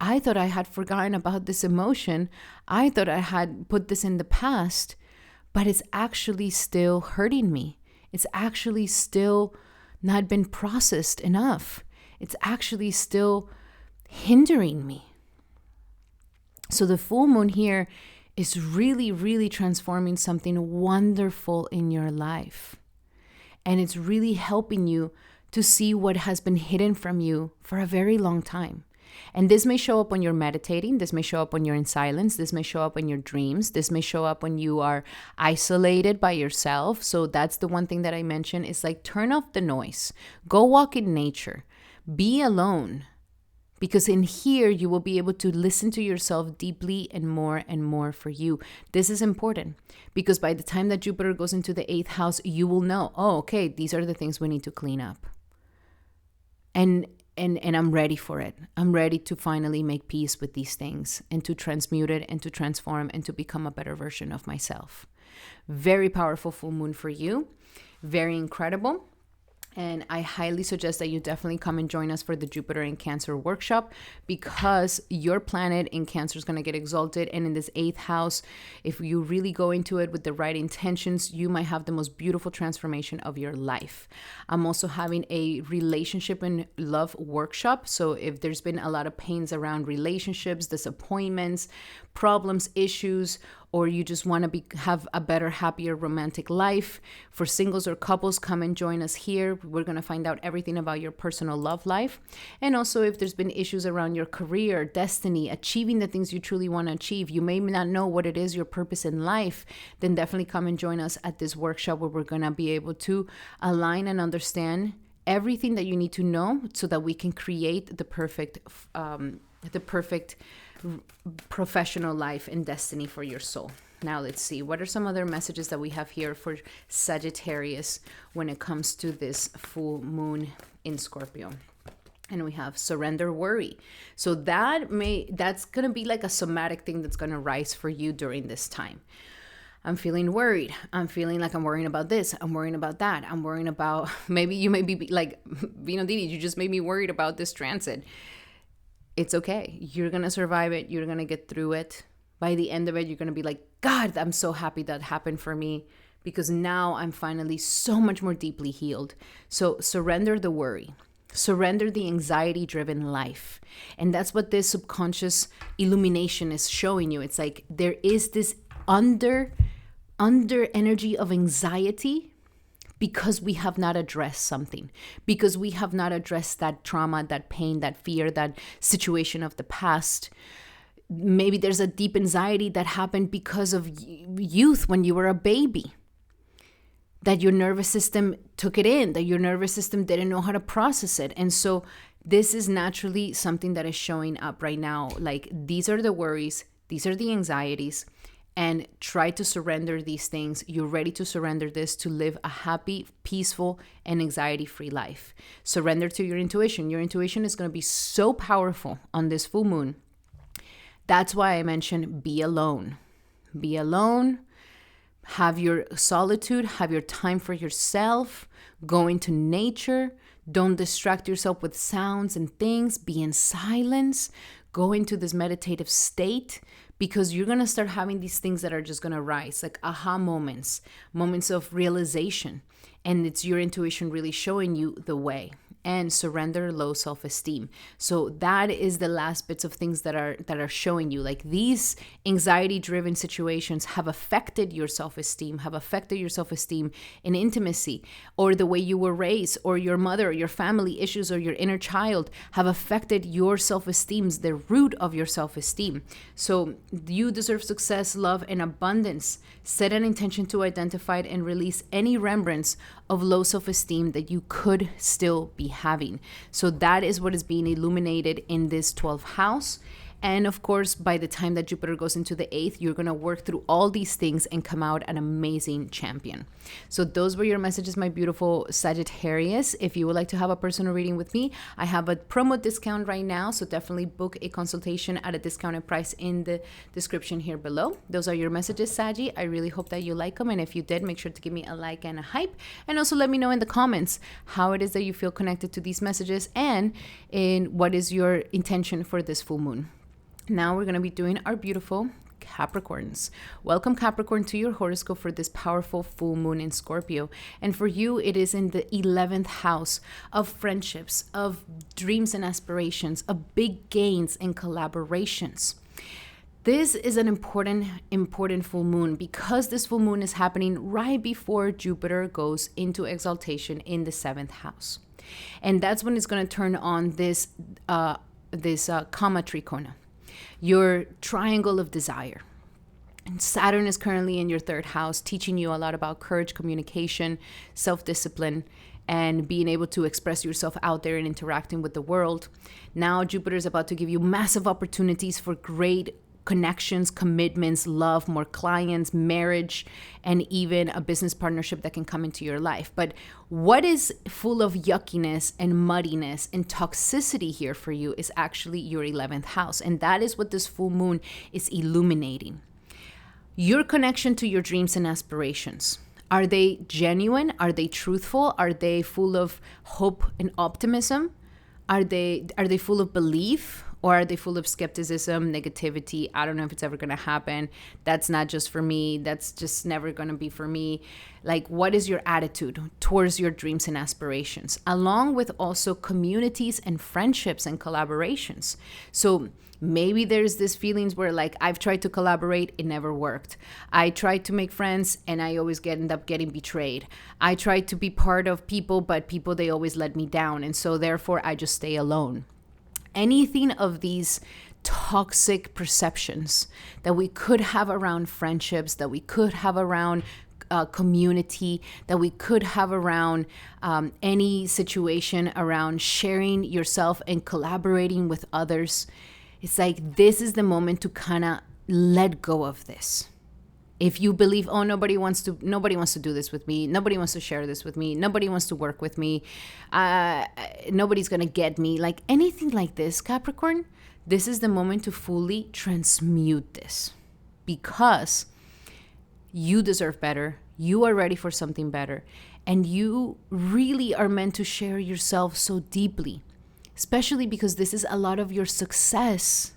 I thought I had forgotten about this emotion. I thought I had put this in the past, but it's actually still hurting me. It's actually still not been processed enough. It's actually still hindering me. So the full moon here is really, really transforming something wonderful in your life. And it's really helping you to see what has been hidden from you for a very long time. And this may show up when you're meditating. This may show up when you're in silence. This may show up in your dreams. This may show up when you are isolated by yourself. So that's the one thing that I mentioned is like, turn off the noise. Go walk in nature. Be alone. Because in here, you will be able to listen to yourself deeply and more for you. This is important because by the time that Jupiter goes into the 8th house, you will know, oh, okay, these are the things we need to clean up. And I'm ready for it. I'm ready to finally make peace with these things and to transmute it and to transform and to become a better version of myself. Very powerful full moon for you. Very incredible. And I highly suggest that you definitely come and join us for the Jupiter in Cancer workshop because your planet in Cancer is going to get exalted. And in this 8th house, if you really go into it with the right intentions, you might have the most beautiful transformation of your life. I'm also having a relationship and love workshop. So if there's been a lot of pains around relationships, disappointments, problems, issues, or you just want to have a better, happier romantic life, for singles or couples, come and join us here. We're going to find out everything about your personal love life. And also if there's been issues around your career, destiny, achieving the things you truly want to achieve, you may not know what it is, your purpose in life, then definitely come and join us at this workshop where we're going to be able to align and understand everything that you need to know so that we can create the perfect professional life and destiny for your soul. Now let's see, what are some other messages that we have here for Sagittarius when it comes to this full moon in Scorpio? And we have surrender worry. So that's going to be like a somatic thing that's going to rise for you during this time. I'm feeling worried. I'm feeling like I'm worrying about this. I'm worrying about that. I'm worrying about, maybe you may be like, Didi, you just made me worried about this transit. It's okay. You're going to survive it. You're going to get through it. By the end of it, you're going to be like, God, I'm so happy that happened for me because now I'm finally so much more deeply healed. So surrender the worry. Surrender the anxiety-driven life. And that's what this subconscious illumination is showing you. It's like there is this under energy of anxiety because we have not addressed something, because we have not addressed that trauma, that pain, that fear, that situation of the past. Maybe there's a deep anxiety that happened because of youth when you were a baby, that your nervous system took it in, that your nervous system didn't know how to process it. And so this is naturally something that is showing up right now. Like, these are the worries, these are the anxieties, and try to surrender these things. You're ready to surrender this to live a happy, peaceful, and anxiety-free life. Surrender to your intuition. Your intuition is going to be so powerful on this full moon. That's why I mentioned be alone. Be alone. Have your solitude. Have your time for yourself. Go into nature. Don't distract yourself with sounds and things. Be in silence. Go into this meditative state, because you're going to start having these things that are just going to rise, like aha moments, moments of realization. And it's your intuition really showing you the way. And surrender low self-esteem. So that is the last bits of things that are showing you, like, these anxiety-driven situations have affected your self-esteem, in intimacy, or the way you were raised, or your mother, or your family issues, or your inner child have affected your self-esteem, the root of your self-esteem. So you deserve success, love, and abundance. Set an intention to identify and release any remnants of low self-esteem that you could still be having. So that is what is being illuminated in this 12th house. And of course, by the time that Jupiter goes into the 8th, you're going to work through all these things and come out an amazing champion. So those were your messages, my beautiful Sagittarius. If you would like to have a personal reading with me, I have a promo discount right now. So definitely book a consultation at a discounted price in the description here below. Those are your messages, Saggy. I really hope that you like them. And if you did, make sure to give me a like and a hype. And also let me know in the comments how it is that you feel connected to these messages, and in what is your intention for this full moon. Now we're going to be doing our beautiful Capricorns. Welcome, Capricorn, to your horoscope for this powerful full moon in Scorpio. And for you, it is in the 11th house of friendships, of dreams and aspirations, of big gains and collaborations. This is an important full moon, because this full moon is happening right before Jupiter goes into exaltation in the 7th house. And that's when it's going to turn on this Kama Trikona, your triangle of desire. And Saturn is currently in your 3rd house, teaching you a lot about courage, communication, self-discipline, and being able to express yourself out there and interacting with the world. Now Jupiter is about to give you massive opportunities for great connections, commitments, love, more clients, marriage, and even a business partnership that can come into your life. But what is full of yuckiness and muddiness and toxicity here for you is actually your 11th house. And that is what this full moon is illuminating. Your connection to your dreams and aspirations. Are they genuine? Are they truthful? Are they full of hope and optimism? Are they full of belief? Or are they full of skepticism, negativity? I don't know if it's ever going to happen. That's not just for me. That's just never going to be for me. Like, what is your attitude towards your dreams and aspirations? Along with also communities and friendships and collaborations. So maybe there's this feelings where, like, I've tried to collaborate, it never worked. I tried to make friends and I always end up getting betrayed. I tried to be part of people, but people, they always let me down. And so therefore I just stay alone. Anything of these toxic perceptions that we could have around friendships, that we could have around community, that we could have around any situation around sharing yourself and collaborating with others. It's like, this is the moment to kind of let go of this. If you believe, oh, nobody wants to do this with me, nobody wants to share this with me, nobody wants to work with me, nobody's gonna get me, like anything like this, Capricorn, this is the moment to fully transmute this, because you deserve better, you are ready for something better, and you really are meant to share yourself so deeply, especially because this is a lot of your success.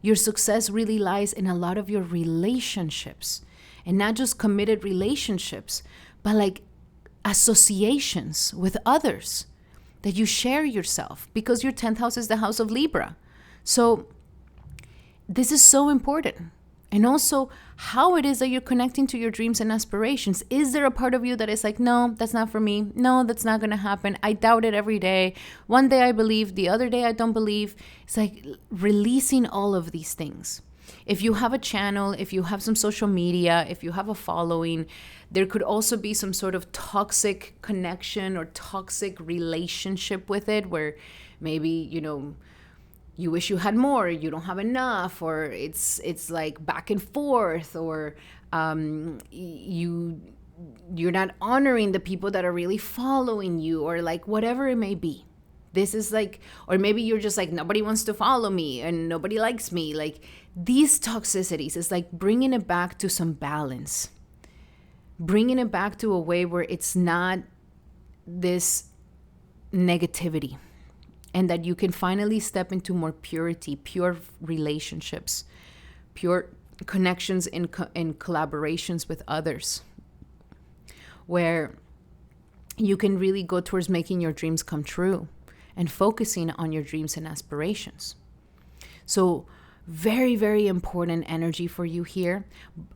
Your success really lies in a lot of your relationships. And not just committed relationships, but like associations with others, that you share yourself, because your 10th house is the house of Libra. So this is so important. And also how it is that you're connecting to your dreams and aspirations. Is there a part of you that is like, no, that's not for me. No, that's not going to happen. I doubt it every day. One day I believe, the other day I don't believe. It's like releasing all of these things. If you have a channel, if you have some social media, if you have a following, there could also be some sort of toxic connection or toxic relationship with it, where maybe, you wish you had more, you don't have enough, or it's like back and forth, or you're not honoring the people that are really following you, or like whatever it may be. This is like, or maybe you're just like, nobody wants to follow me and nobody likes me. Like these toxicities is like bringing it back to some balance, bringing it back to a way where it's not this negativity, and that you can finally step into more purity, pure relationships, pure connections in collaborations with others, where you can really go towards making your dreams come true and focusing on your dreams and aspirations. So very, very important energy for you here.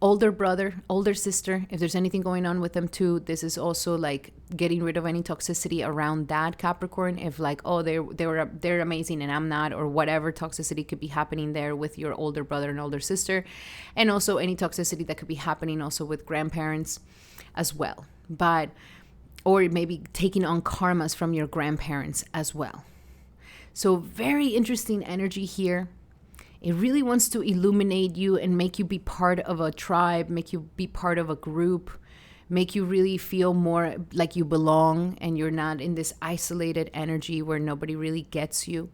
Older brother, older sister, if there's anything going on with them too, this is also like getting rid of any toxicity around that Capricorn. If like, oh, they're amazing and I'm not, or whatever toxicity could be happening there with your older brother and older sister. And also any toxicity that could be happening also with grandparents as well. Or maybe taking on karmas from your grandparents as well. So very interesting energy here. It really wants to illuminate you and make you be part of a tribe, make you be part of a group, make you really feel more like you belong and you're not in this isolated energy where nobody really gets you.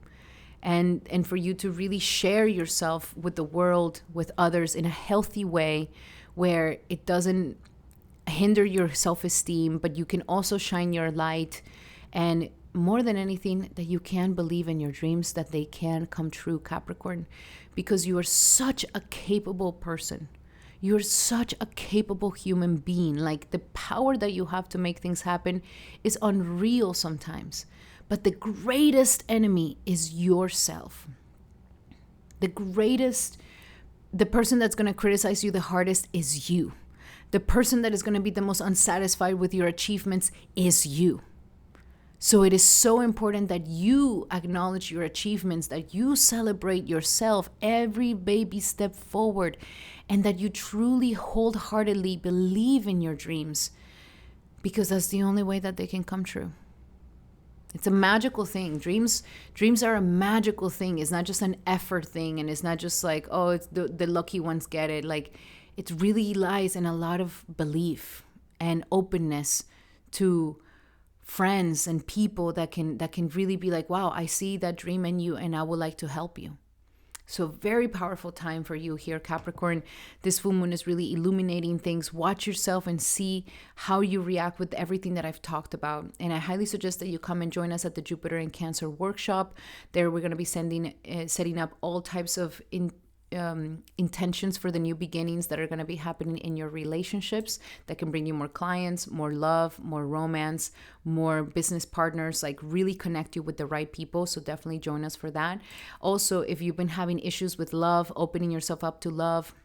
And for you to really share yourself with the world, with others in a healthy way where it doesn't hinder your self-esteem, but you can also shine your light, and more than anything, that you can believe in your dreams, that they can come true, Capricorn, because you are such a capable person. You're such a capable human being. Like the power that you have to make things happen is unreal sometimes. But the greatest enemy is yourself. The person that's going to criticize you the hardest is you. The person that is going to be the most unsatisfied with your achievements is you. So it is so important that you acknowledge your achievements, that you celebrate yourself every baby step forward, and that you truly wholeheartedly believe in your dreams, because that's the only way that they can come true. It's a magical thing. Dreams are a magical thing. It's not just an effort thing, and it's not just like, oh, it's the lucky ones get it. Like, it really lies in a lot of belief and openness to friends and people that can really be like, wow, I see that dream in you and I would like to help you. So very powerful time for you here, Capricorn. This full moon is really illuminating things. Watch yourself and see how you react with everything that I've talked about. And I highly suggest that you come and join us at the Jupiter and Cancer workshop. There we're going to be setting up all types of intentions for the new beginnings that are going to be happening in your relationships that can bring you more clients, more love, more romance, more business partners, like really connect you with the right people. So definitely join us for that. Also, if you've been having issues with love, opening yourself up to love,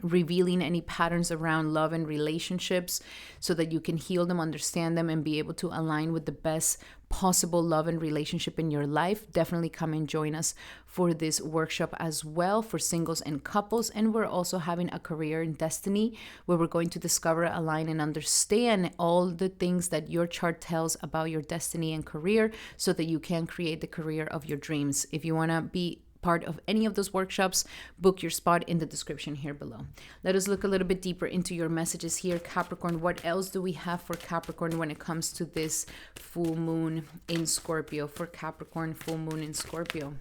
revealing any patterns around love and relationships so that you can heal them, understand them, and be able to align with the best possible love and relationship in your life, definitely come and join us for this workshop as well, for singles and couples. And we're also having a career and destiny where we're going to discover, align, and understand all the things that your chart tells about your destiny and career so that you can create the career of your dreams. If you want to be part of any of those workshops, book your spot in the description here below. Let us look a little bit deeper into your messages here, Capricorn. What else do we have for Capricorn when it comes to this full moon in Scorpio? For Capricorn, full moon in Scorpio.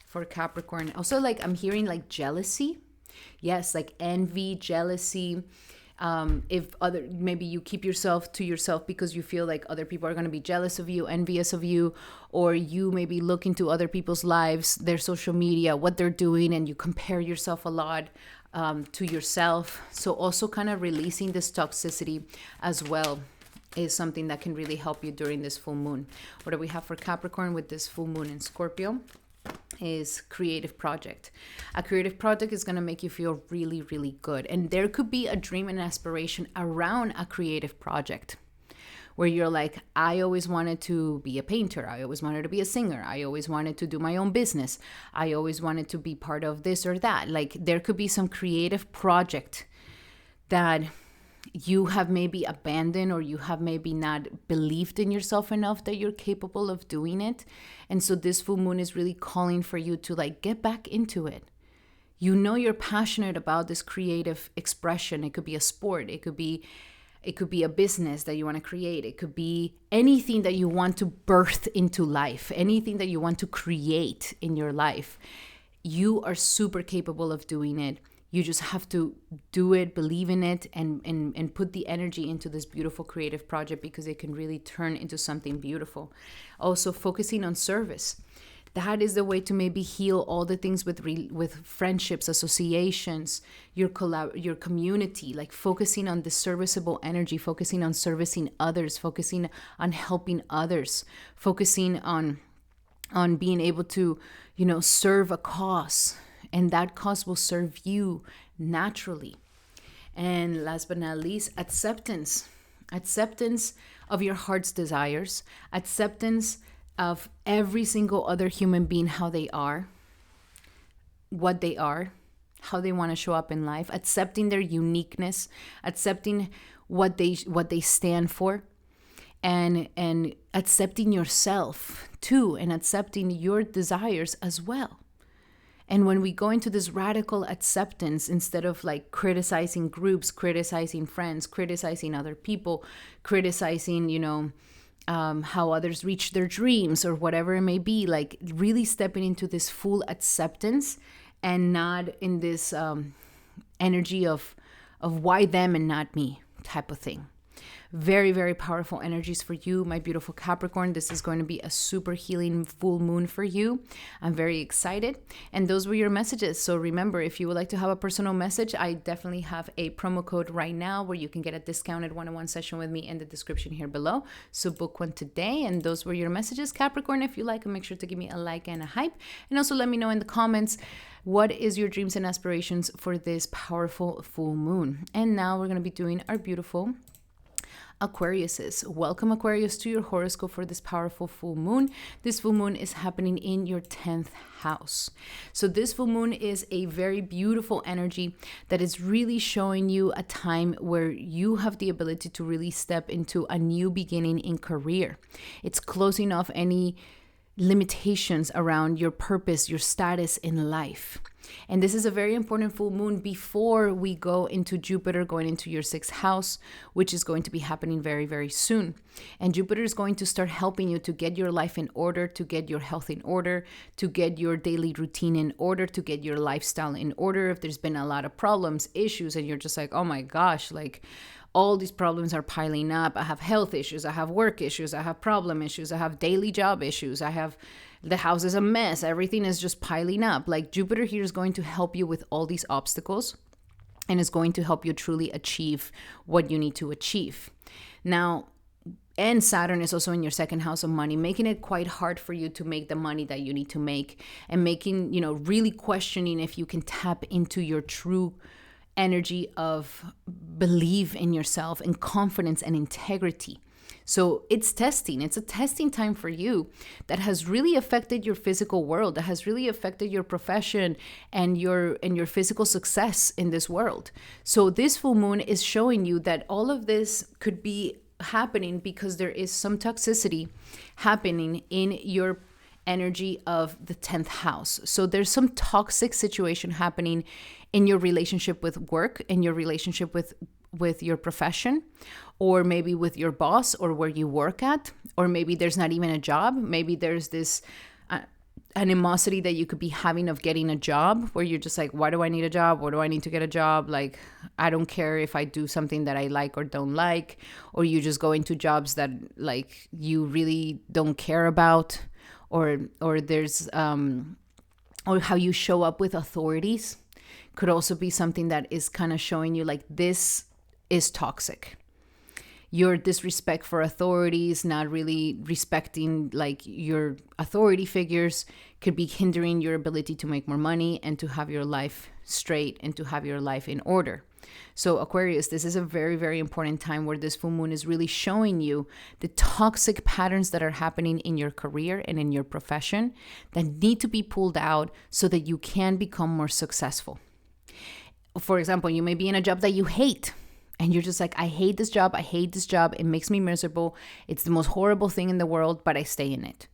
For Capricorn, also, like, I'm hearing like jealousy. Yes, like envy, jealousy. If maybe you keep yourself to yourself because you feel like other people are going to be jealous of you, envious of you, or you maybe look into other people's lives, their social media, what they're doing, and you compare yourself a lot to yourself. So also kind of releasing this toxicity as well is something that can really help you during this full moon. What do we have for Capricorn with this full moon in Scorpio? is creative project. A creative project is going to make you feel really, really good. And there could be a dream and aspiration around a creative project where you're like, I always wanted to be a painter. I always wanted to be a singer. I always wanted to do my own business. I always wanted to be part of this or that. Like there could be some creative project that you have maybe abandoned, or you have maybe not believed in yourself enough that you're capable of doing it. And so this full moon is really calling for you to like get back into it. You know, you're passionate about this creative expression. It could be a sport. It could be a business that you want to create. It could be anything that you want to birth into life, anything that you want to create in your life. You are super capable of doing it. You just have to do it, believe in it, and put the energy into this beautiful creative project, because it can really turn into something beautiful. Also, focusing on service. That is the way to maybe heal all the things with friendships, associations, your community, like focusing on the serviceable energy, focusing on servicing others, focusing on helping others, focusing on being able to, serve a cause. And that cause will serve you naturally. And last but not least, acceptance. Acceptance of your heart's desires. Acceptance of every single other human being, how they are, what they are, how they want to show up in life. Accepting their uniqueness. Accepting what they stand for. And accepting yourself too. And accepting your desires as well. And when we go into this radical acceptance, instead of like criticizing groups, criticizing friends, criticizing other people, criticizing, how others reach their dreams or whatever it may be, like really stepping into this full acceptance and not in this energy of why them and not me type of thing. Very, very powerful energies for you, my beautiful Capricorn. This is going to be a super healing full moon for you. I'm very excited. And those were your messages. So remember, if you would like to have a personal message, I definitely have a promo code right now where you can get a discounted one-on-one session with me in the description here below. So book one today. And those were your messages, Capricorn. If you like, make sure to give me a like and a hype. And also let me know in the comments, what is your dreams and aspirations for this powerful full moon? And now we're going to be doing our beautiful Aquariuses. Welcome, Aquarius, to your horoscope for this powerful full moon. This full moon is happening in your 10th house. So this full moon is a very beautiful energy that is really showing you a time where you have the ability to really step into a new beginning in career. It's closing off any limitations around your purpose, your status in life. And this is a very important full moon before we go into Jupiter going into your 6th house, which is going to be happening very, very soon. And Jupiter is going to start helping you to get your life in order, to get your health in order, to get your daily routine in order, to get your lifestyle in order. If there's been a lot of problems, issues, and you're just like, oh my gosh, like all these problems are piling up. I have health issues. I have work issues. I have problem issues. I have daily job issues. The house is a mess. Everything is just piling up. Like Jupiter here is going to help you with all these obstacles and is going to help you truly achieve what you need to achieve. Now, and Saturn is also in your 2nd house of money, making it quite hard for you to make the money that you need to make, and making, really questioning if you can tap into your true energy of belief in yourself and confidence and integrity. So it's testing. It's a testing time for you that has really affected your physical world, that has really affected your profession and your physical success in this world. So this full moon is showing you that all of this could be happening because there is some toxicity happening in your energy of the 10th house. So there's some toxic situation happening in your relationship with work, in your relationship with your profession, or maybe with your boss or where you work at, or maybe there's not even a job. Maybe there's this animosity that you could be having of getting a job where you're just like, why do I need a job? What do I need to get a job? Like, I don't care if I do something that I like or don't like, or you just go into jobs that like you really don't care about, or there's or how you show up with authorities could also be something that is kind of showing you like this is toxic. your disrespect for authorities, not really respecting like your authority figures, could be hindering your ability to make more money and to have your life straight and to have your life in order. So Aquarius, this is a very, very important time where this full moon is really showing you the toxic patterns that are happening in your career and in your profession that need to be pulled out so that you can become more successful. For example, you may be in a job that you hate and you're just like, I hate this job. I hate this job. It makes me miserable. It's the most horrible thing in the world, but I stay in it.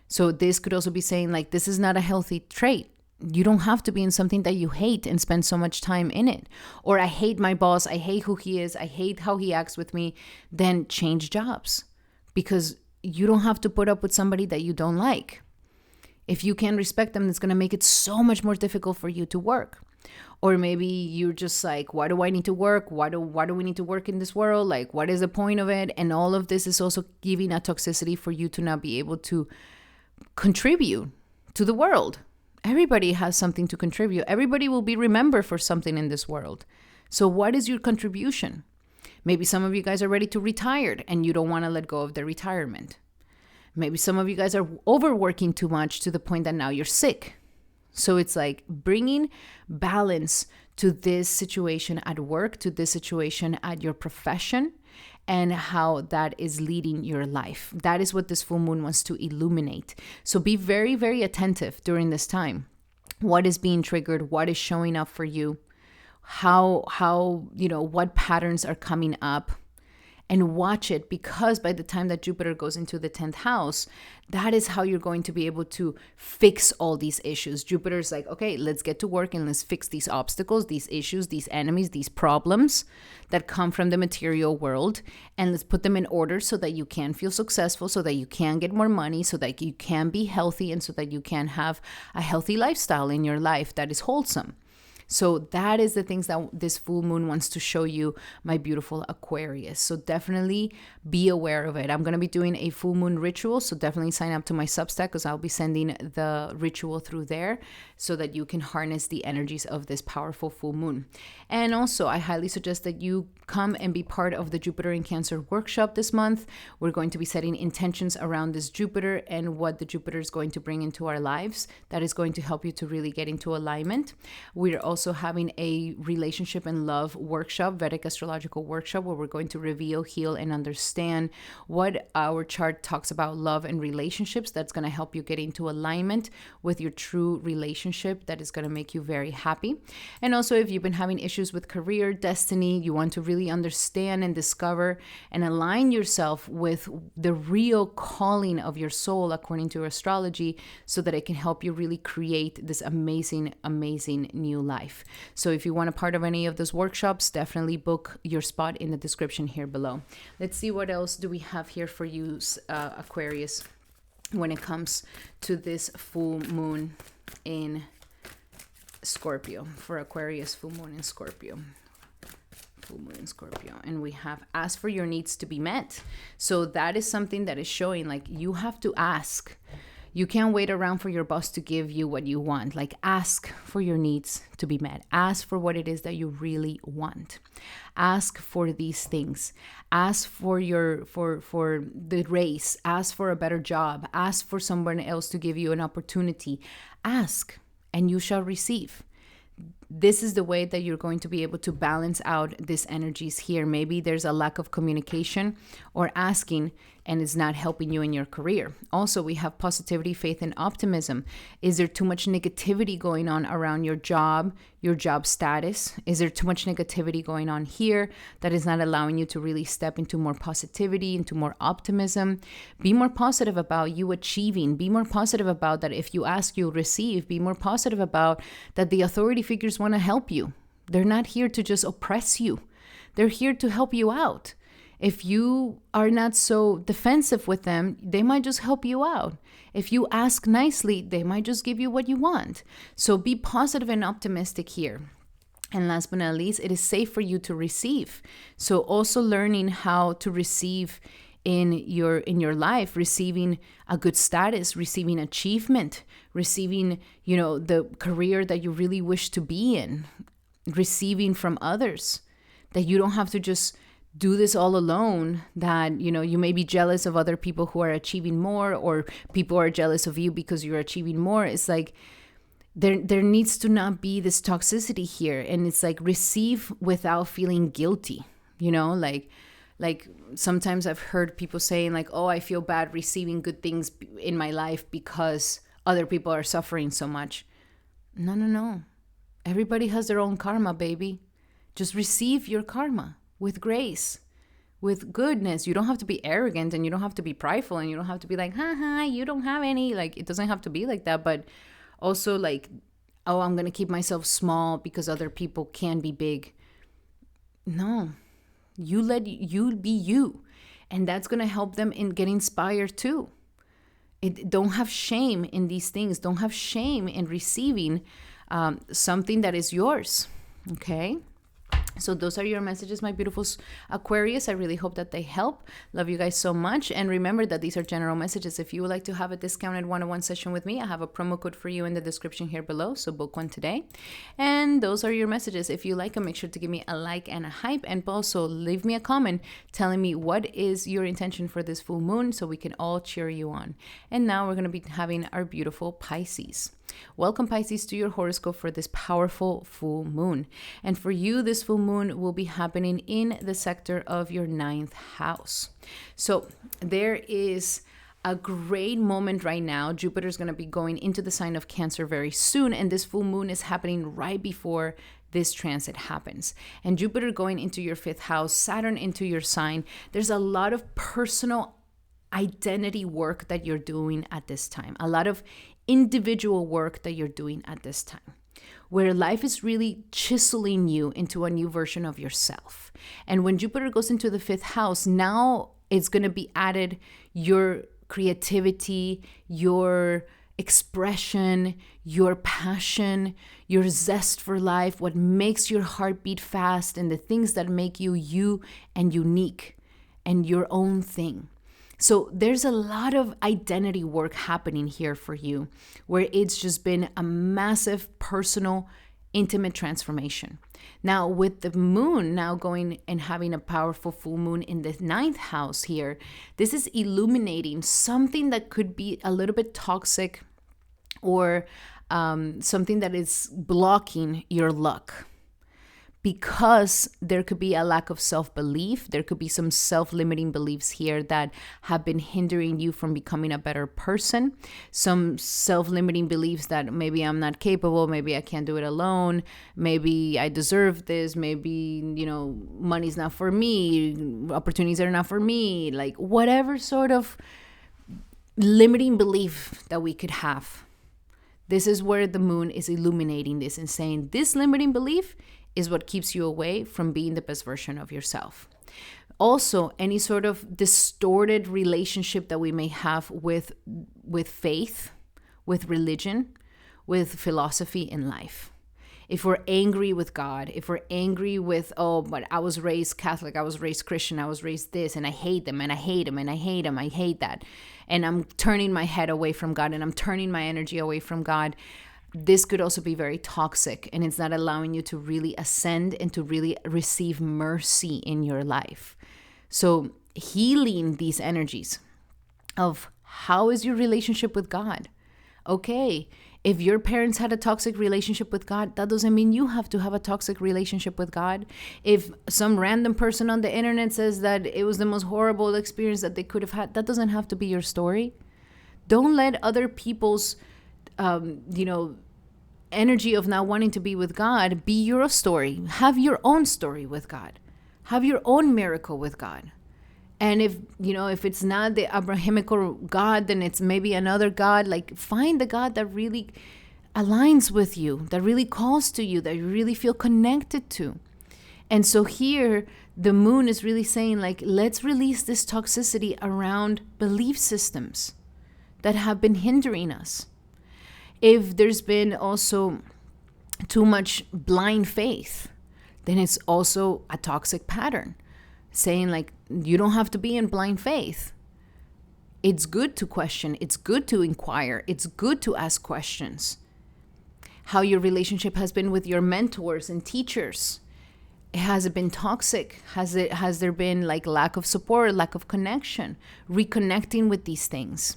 So this could also be saying like, this is not a healthy trait. You don't have to be in something that you hate and spend so much time in it. Or I hate my boss. I hate who he is. I hate how he acts with me. Then change jobs, because you don't have to put up with somebody that you don't like. If you can't respect them, it's going to make it so much more difficult for you to work. Or maybe you're just like, why do I need to work? Why do we need to work in this world? Like, what is the point of it? And all of this is also giving a toxicity for you to not be able to contribute to the world. Everybody has something to contribute. Everybody will be remembered for something in this world. So what is your contribution? Maybe some of you guys are ready to retire and you don't want to let go of the retirement. Maybe some of you guys are overworking too much to the point that now you're sick. So it's like bringing balance to this situation at work, to this situation at your profession, and how that is leading your life. That is what this full moon wants to illuminate. So be very, very attentive during this time. What is being triggered? What is showing up for you? How what patterns are coming up? And watch it, because by the time that Jupiter goes into the 10th house, that is how you're going to be able to fix all these issues. Jupiter's like, okay, let's get to work and let's fix these obstacles, these issues, these enemies, these problems that come from the material world. And let's put them in order so that you can feel successful, so that you can get more money, so that you can be healthy, and so that you can have a healthy lifestyle in your life that is wholesome. So that is the things that this full moon wants to show you, my beautiful Aquarius. So definitely be aware of it. I'm going to be doing a full moon ritual. So definitely sign up to my Substack, because I'll be sending the ritual through there so that you can harness the energies of this powerful full moon. And also, I highly suggest that you come and be part of the Jupiter in Cancer workshop this month. We're going to be setting intentions around this Jupiter and what the Jupiter is going to bring into our lives. That is going to help you to really get into alignment. We're also having a relationship and love workshop, Vedic Astrological workshop, where we're going to reveal, heal, and understand what our chart talks about love and relationships. That's going to help you get into alignment with your true relationship that is going to make you very happy. And also, if you've been having issues with career, destiny, you want to really understand and discover and align yourself with the real calling of your soul according to astrology, so that it can help you really create this amazing, amazing new life. So if you want a part of any of those workshops, definitely book your spot in the description here below. Let's see what else do we have here for you, Aquarius, when it comes to this full moon in Scorpio. For Aquarius, full moon in Scorpio. Full moon in Scorpio. And we have ask for your needs to be met. So that is something that is showing like you have to ask. You can't wait around for your boss to give you what you want. Like, ask for your needs to be met. Ask for what it is that you really want. Ask for these things. Ask for the raise. Ask for a better job. Ask for someone else to give you an opportunity. Ask, and you shall receive. This is the way that you're going to be able to balance out these energies here. Maybe there's a lack of communication or asking, and it's not helping you in your career. Also, we have positivity, faith, and optimism. Is there too much negativity going on around your job status? Is there too much negativity going on here that is not allowing you to really step into more positivity, into more optimism? Be more positive about you achieving. Be more positive about that if you ask, you'll receive. Be more positive about that the authority figures want to help you. They're not here to just oppress you. They're here to help you out. If you are not so defensive with them, they might just help you out. If you ask nicely, they might just give you what you want. So be positive and optimistic here. And last but not least, it is safe for you to receive. So also learning how to receive in your life, receiving a good status, receiving achievement, receiving, the career that you really wish to be in, receiving from others, that you don't have to just do this all alone, that, you may be jealous of other people who are achieving more, or people are jealous of you because you're achieving more. It's like there needs to not be this toxicity here. And it's like, receive without feeling guilty, like sometimes I've heard people saying like, oh, I feel bad receiving good things in my life because other people are suffering so much. No. Everybody has their own karma, baby. Just receive your karma with grace, with goodness. You don't have to be arrogant, and you don't have to be prideful, and you don't have to be like, you don't have any. Like, it doesn't have to be like that. But also like, oh, I'm going to keep myself small because other people can be big. No, you be you. And that's going to help them get inspired too. Don't have shame in these things. Don't have shame in receiving something that is yours. Okay? So those are your messages, my beautiful Aquarius. I really hope that they help. Love you guys so much. And remember that these are general messages. If you would like to have a discounted one-on-one session with me, I have a promo code for you in the description here below. So book one today. And those are your messages. If you like them, make sure to give me a like and a hype. And also leave me a comment telling me what is your intention for this full moon, so we can all cheer you on. And now we're going to be having our beautiful Pisces. Welcome, Pisces, to your horoscope for this powerful full moon. And for you, this full moon will be happening in the sector of your 9th house. So there is a great moment right now. Jupiter is going to be going into the sign of Cancer very soon, and this full moon is happening right before this transit happens. And Jupiter going into your 5th house, Saturn into your sign. There's a lot of personal identity work that you're doing at this time. A lot of individual work that you're doing at this time, where life is really chiseling you into a new version of yourself. And when Jupiter goes into the 5th house, now it's going to be added your creativity, your expression, your passion, your zest for life, what makes your heart beat fast, and the things that make you you and unique and your own thing. So there's a lot of identity work happening here for you, where it's just been a massive personal, intimate transformation. Now with the moon now going and having a powerful full moon in the 9th house here, this is illuminating something that could be a little bit toxic, or something that is blocking your luck. Because there could be a lack of self-belief. There could be some self-limiting beliefs here that have been hindering you from becoming a better person. Some self-limiting beliefs that maybe I'm not capable, maybe I can't do it alone, maybe I deserve this, maybe, money's not for me, opportunities are not for me, like whatever sort of limiting belief that we could have. This is where the moon is illuminating this and saying this limiting belief is what keeps you away from being the best version of yourself. Also, any sort of distorted relationship that we may have with faith, with religion, with philosophy in life. If we're angry with God, if we're angry with, oh, but I was raised Catholic, I was raised Christian, I was raised this, and I hate them, and I hate them, and I hate them, I hate that. And I'm turning my head away from God, and I'm turning my energy away from God. This could also be very toxic, and it's not allowing you to really ascend and to really receive mercy in your life. So healing these energies of how is your relationship with God? Okay, if your parents had a toxic relationship with God, that doesn't mean you have to have a toxic relationship with God. If some random person on the internet says that it was the most horrible experience that they could have had, that doesn't have to be your story. Don't let other people's energy of not wanting to be with God be your story. Have your own story with God. Have your own miracle with God. And if it's not the Abrahamical God, then it's maybe another God. Like, find the God that really aligns with you, that really calls to you, that you really feel connected to. And so here, the moon is really saying, like, let's release this toxicity around belief systems that have been hindering us. If there's been also too much blind faith, then it's also a toxic pattern. Saying, like, you don't have to be in blind faith. It's good to question. It's good to inquire. It's good to ask questions. How your relationship has been with your mentors and teachers. Has it been toxic? Has there been like lack of support, lack of connection? Reconnecting with these things.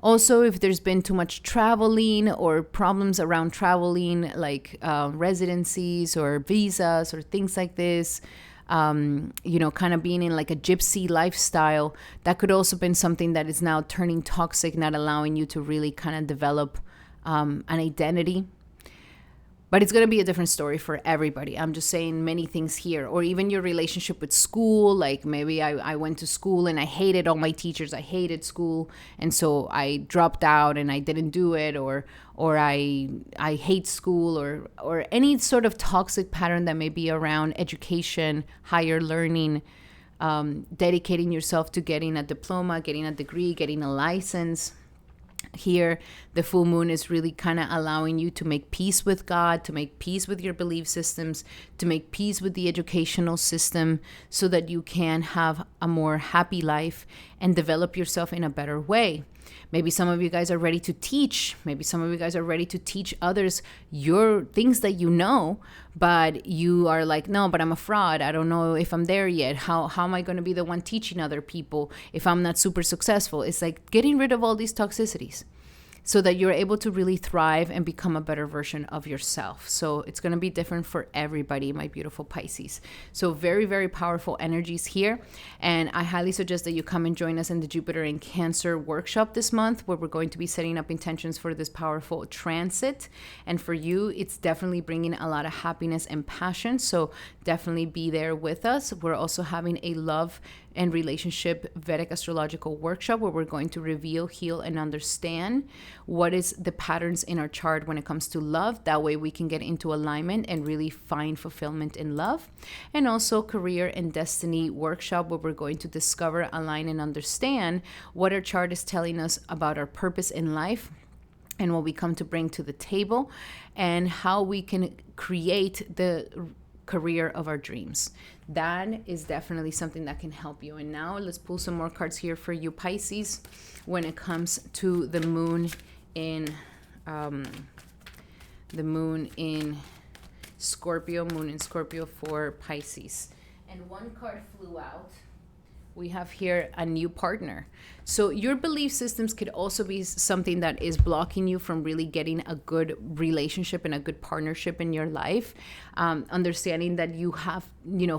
Also, if there's been too much traveling or problems around traveling, like residencies or visas or things like this, kind of being in like a gypsy lifestyle, that could also been something that is now turning toxic, not allowing you to really kind of develop an identity. But it's going to be a different story for everybody. I'm just saying many things here. Or even your relationship with school. Like maybe I went to school and I hated all my teachers. I hated school. And so I dropped out and I didn't do it. Or I hate school, or any sort of toxic pattern that may be around education, higher learning, dedicating yourself to getting a diploma, getting a degree, getting a license. Here, the full moon is really kind of allowing you to make peace with God, to make peace with your belief systems, to make peace with the educational system, so that you can have a more happy life and develop yourself in a better way. Maybe some of you guys are ready to teach. Maybe some of you guys are ready to teach others your things that you know, but you are like, no, but I'm a fraud. I don't know if I'm there yet. How am I going to be the one teaching other people if I'm not super successful? It's like getting rid of all these toxicities, so that you're able to really thrive and become a better version of yourself. So it's going to be different for everybody, my beautiful Pisces. So very, very powerful energies here. And I highly suggest that you come and join us in the Jupiter in Cancer workshop this month, where we're going to be setting up intentions for this powerful transit. And for you, it's definitely bringing a lot of happiness and passion. So definitely be there with us. We're also having a love and relationship Vedic astrological workshop, where we're going to reveal, heal, and understand what is the patterns in our chart when it comes to love. That way we can get into alignment and really find fulfillment in love. And also career and destiny workshop, where we're going to discover, align, and understand what our chart is telling us about our purpose in life and what we come to bring to the table, and how we can create the career of our dreams. That is definitely something that can help you. And now let's pull some more cards here for you, Pisces, when it comes to the moon in Scorpio, for Pisces. And one card flew out. We have here a new partner. So your belief systems could also be something that is blocking you from really getting a good relationship and a good partnership in your life. Understanding that you have,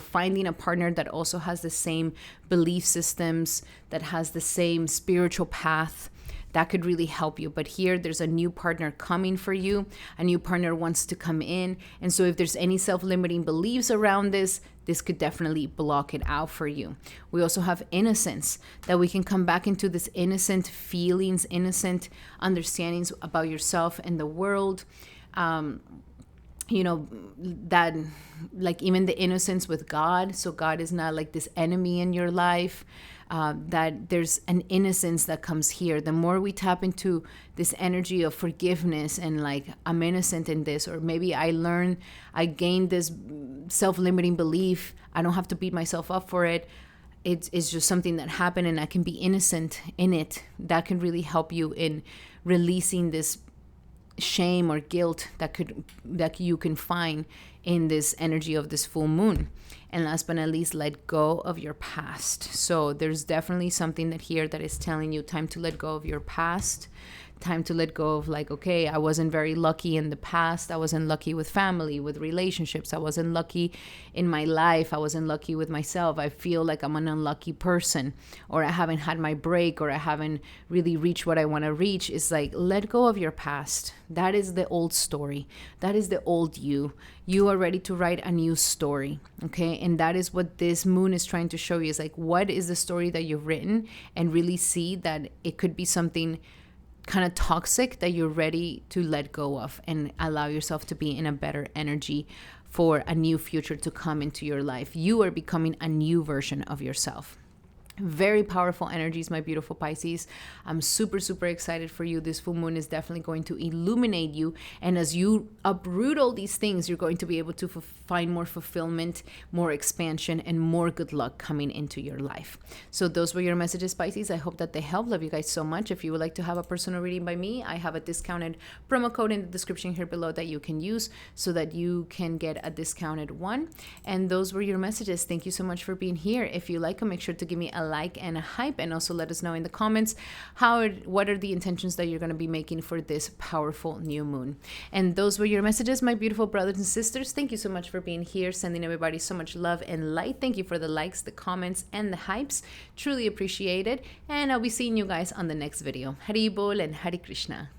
finding a partner that also has the same belief systems, that has the same spiritual path, that could really help you. But here, there's a new partner coming for you. A new partner wants to come in. And so if there's any self-limiting beliefs around this could definitely block it out for you. We also have innocence, that we can come back into this innocent feelings, innocent understandings about yourself and the world. That like even the innocence with God. So God is not like this enemy in your life. That there's an innocence that comes here. The more we tap into this energy of forgiveness and like, I'm innocent in this, or maybe I gained this self-limiting belief, I don't have to beat myself up for it. It's just something that happened and I can be innocent in it. That can really help you in releasing this shame or guilt that you can find in this energy of this full moon. And last but not least, let go of your past. So there's definitely something that is telling you time to let go of your past, time to let go of like, okay, I wasn't very lucky in the past. I wasn't lucky with family, with relationships. I wasn't lucky in my life. I wasn't lucky with myself. I feel like I'm an unlucky person, or I haven't had my break, or I haven't really reached what I want to reach. It's like, let go of your past. That is the old story. That is the old you. You are ready to write a new story. Okay. And that is what this moon is trying to show you, is like, what is the story that you've written, and really see that it could be something kind of toxic that you're ready to let go of and allow yourself to be in a better energy for a new future to come into your life. You are becoming a new version of yourself. Very powerful energies, my beautiful Pisces. I'm super, super excited for you. This full moon is definitely going to illuminate you. And as you uproot all these things, you're going to be able to find more fulfillment, more expansion, and more good luck coming into your life. So those were your messages, Pisces. I hope that they help. Love you guys so much. If you would like to have a personal reading by me, I have a discounted promo code in the description here below that you can use so that you can get a discounted one. And those were your messages. Thank you so much for being here. If you like them, make sure to give me a like and a hype, and also let us know in the comments what are the intentions that you're going to be making for this powerful new moon. And those were your messages, my beautiful brothers and sisters. Thank you so much for being here, sending everybody so much love and light. Thank you for the likes, the comments, and the hypes. Truly appreciate it. And I'll be seeing you guys on the next video. Hari Bol and Hari Krishna.